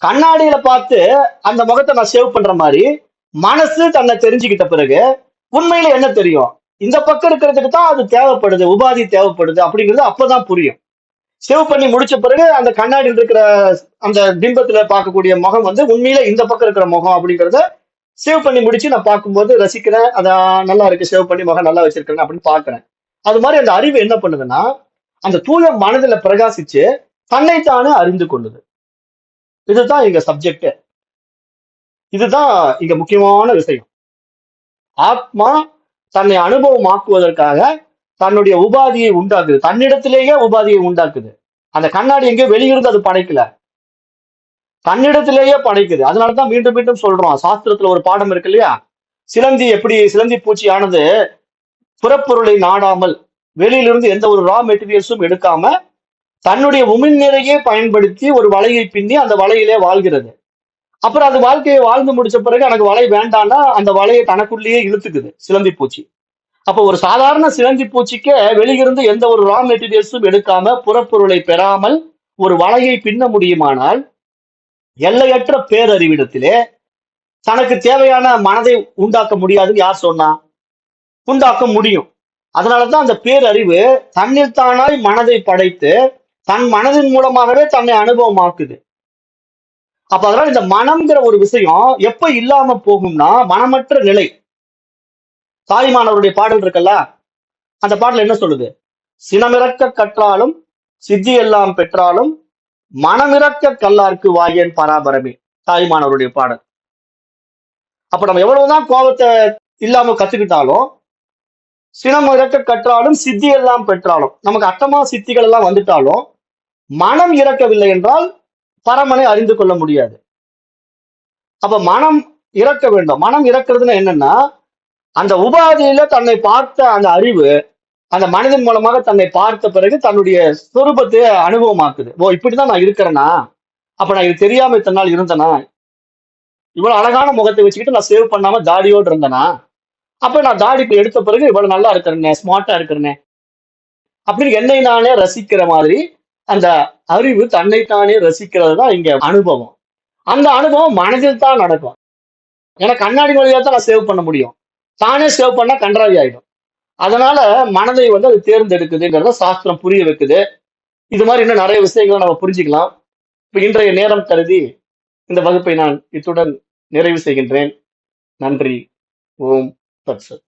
கண்ணாடியில பார்த்து அந்த முகத்தை நான் சேவ் பண்ற மாதிரி மனசு தன்னை தெரிஞ்சுக்கிட்ட பிறகு உண்மையில என்ன தெரியும்? இந்த பக்கம் இருக்கிறதுக்கு தான் அது தேவைப்படுது, உபாதி தேவைப்படுது அப்படிங்கிறது அப்பதான் புரியும். சேவ் பண்ணி முடிச்ச பிறகு அந்த கண்ணாடியில் இருக்கிற அந்த பிம்பத்துல பார்க்கக்கூடிய முகம் வந்து உண்மையில இந்த பக்கம் இருக்கிற முகம் அப்படிங்கிறத சேவ் பண்ணி முடிச்சு நான் பார்க்கும்போது ரசிக்கிறேன். அதான் நல்லா இருக்கு, சேவ் பண்ணி முகம் நல்லா வச்சிருக்கேன் அப்படின்னு பாக்குறேன். அது மாதிரி அந்த அறிவு என்ன பண்ணுதுன்னா அந்த தூய மனதுல பிரகாசிச்சு தன்னைத்தானே அறிந்து கொள்ளுது. இதுதான் இங்க சப்ஜெக்ட். இதுதான் இங்க முக்கியமான விஷயம். ஆத்மா தன்னை அனுபவமாக்குவதற்காக தன்னுடைய உபாதியை உண்டாக்குது, தன்னிடத்திலேயே உபாதியை உண்டாக்குது. அந்த கண்ணாடி எங்கேயோ வெளியிருந்து அது படைக்கல, தன்னிடத்திலேயே படைக்குது. அதனாலதான் மீண்டும் மீண்டும் சொல்றோம், சாஸ்திரத்துல ஒரு பாடம் இருக்கு இல்லையா, சிலந்தி எப்படி சிலந்தி பூச்சி ஆனது புறப்பொருளை நாடாமல் வெளியிலிருந்து எந்த ஒரு ரா மெட்டீரியல்ஸும் எடுக்காம தன்னுடைய உமிழ்நீரையே பயன்படுத்தி ஒரு வலையை பின்னி அந்த வலையிலே வாழ்கிறது. அப்புறம் அது வாழ்க்கையை வாழ்ந்து முடிச்ச பிறகு எனக்கு வலை வேண்டாம்னா அந்த வலையை தனக்குள்ளேயே இழுத்துக்குது சிலந்தி பூச்சி. அப்ப ஒரு சாதாரண சிலந்தி பூச்சிக்கு வெளியிருந்து எந்த ஒரு ரா மெட்டீரியல்ஸும் எடுக்காம புறப்பொருளை பெறாமல் ஒரு வலையை பின்ன முடியுமானால் எல்லையற்ற பேரறிவிடத்திலே தனக்கு தேவையான மனதை உண்டாக்க முடியாதுன்னு யார் சொன்னா? உண்டாக்க முடியும். அதனாலதான் அந்த பேரறிவு தன்னில் தானாய் மனதை படைத்து தன் மனதின் மூலமாகவே தன்னை அனுபவமாக்குது. அப்ப அதனால இந்த மனம்ங்கிற ஒரு விஷயம் எப்ப இல்லாம போகும்னா மனமற்ற நிலை. தாய்மானவருடைய பாடல் இருக்குல்ல, அந்த பாடல் என்ன சொல்லுது? சினமிறக்க கற்றாலும் சித்தி எல்லாம் பெற்றாலும் மனமிறக்க கல்லார்க்கு வாயேன் பராபரமே, தாய்மானவருடைய பாடல். அப்ப நம்ம எவ்வளவுதான் கோபத்தை இல்லாம கத்துக்கிட்டாலும், சினம் இறக்க கற்றாலும் சித்தி எல்லாம் பெற்றாலும், நமக்கு அட்டமா சித்திகள் எல்லாம் வந்துட்டாலும் மனம் இறக்கவில்லை என்றால் பரமனை அறிந்து கொள்ள முடியாது. அப்ப மனம் இறக்க வேண்டும். மனம் இறக்குறதுன்னா என்னன்னா, அந்த உபாதியில தன்னை பார்த்த அந்த அறிவு அந்த மனதின் மூலமாக தன்னை பார்த்த பிறகு தன்னுடைய சொரூபத்தை அனுபவமாக்குது. ஓ, இப்படிதான் நான் இருக்கிறேனா? அப்ப நான் இது தெரியாம இத்தனை நாள் இருந்தேனா? இவ்வளவு அழகான முகத்தை வச்சுக்கிட்டு நான் சேவ் பண்ணாம தாடியோடு இருந்தேனா? அப்ப நான் தாடி எடுத்த பிறகு இவ்வளவு நல்லா இருக்கிறேனே, ஸ்மார்ட்டா இருக்கிறேனே அப்படின்னு என்னை நானே ரசிக்கிற மாதிரி அந்த அறிவு தன்னைத்தானே ரசிக்கிறது தான் இங்க அனுபவம். அந்த அனுபவம் மனதில் தான் நடக்கும். ஏன்னா கண்ணாடி வழியா தான் நான் சேவ் பண்ண முடியும். தானே சேவ் பண்ணா கன்றாவி ஆயிடும். அதனால மனதை வந்து அது தேர்ந்தெடுக்குதுங்கிறத சாஸ்திரம் புரிய வைக்குது. இது மாதிரி இன்னும் நிறைய விஷயங்களை நம்ம புரிஞ்சுக்கலாம். இப்ப இன்றைய நேரம் கருதி இந்த வகுப்பை நான் இத்துடன் நிறைவு செய்கின்றேன். நன்றி. ஓம் தத்சத்.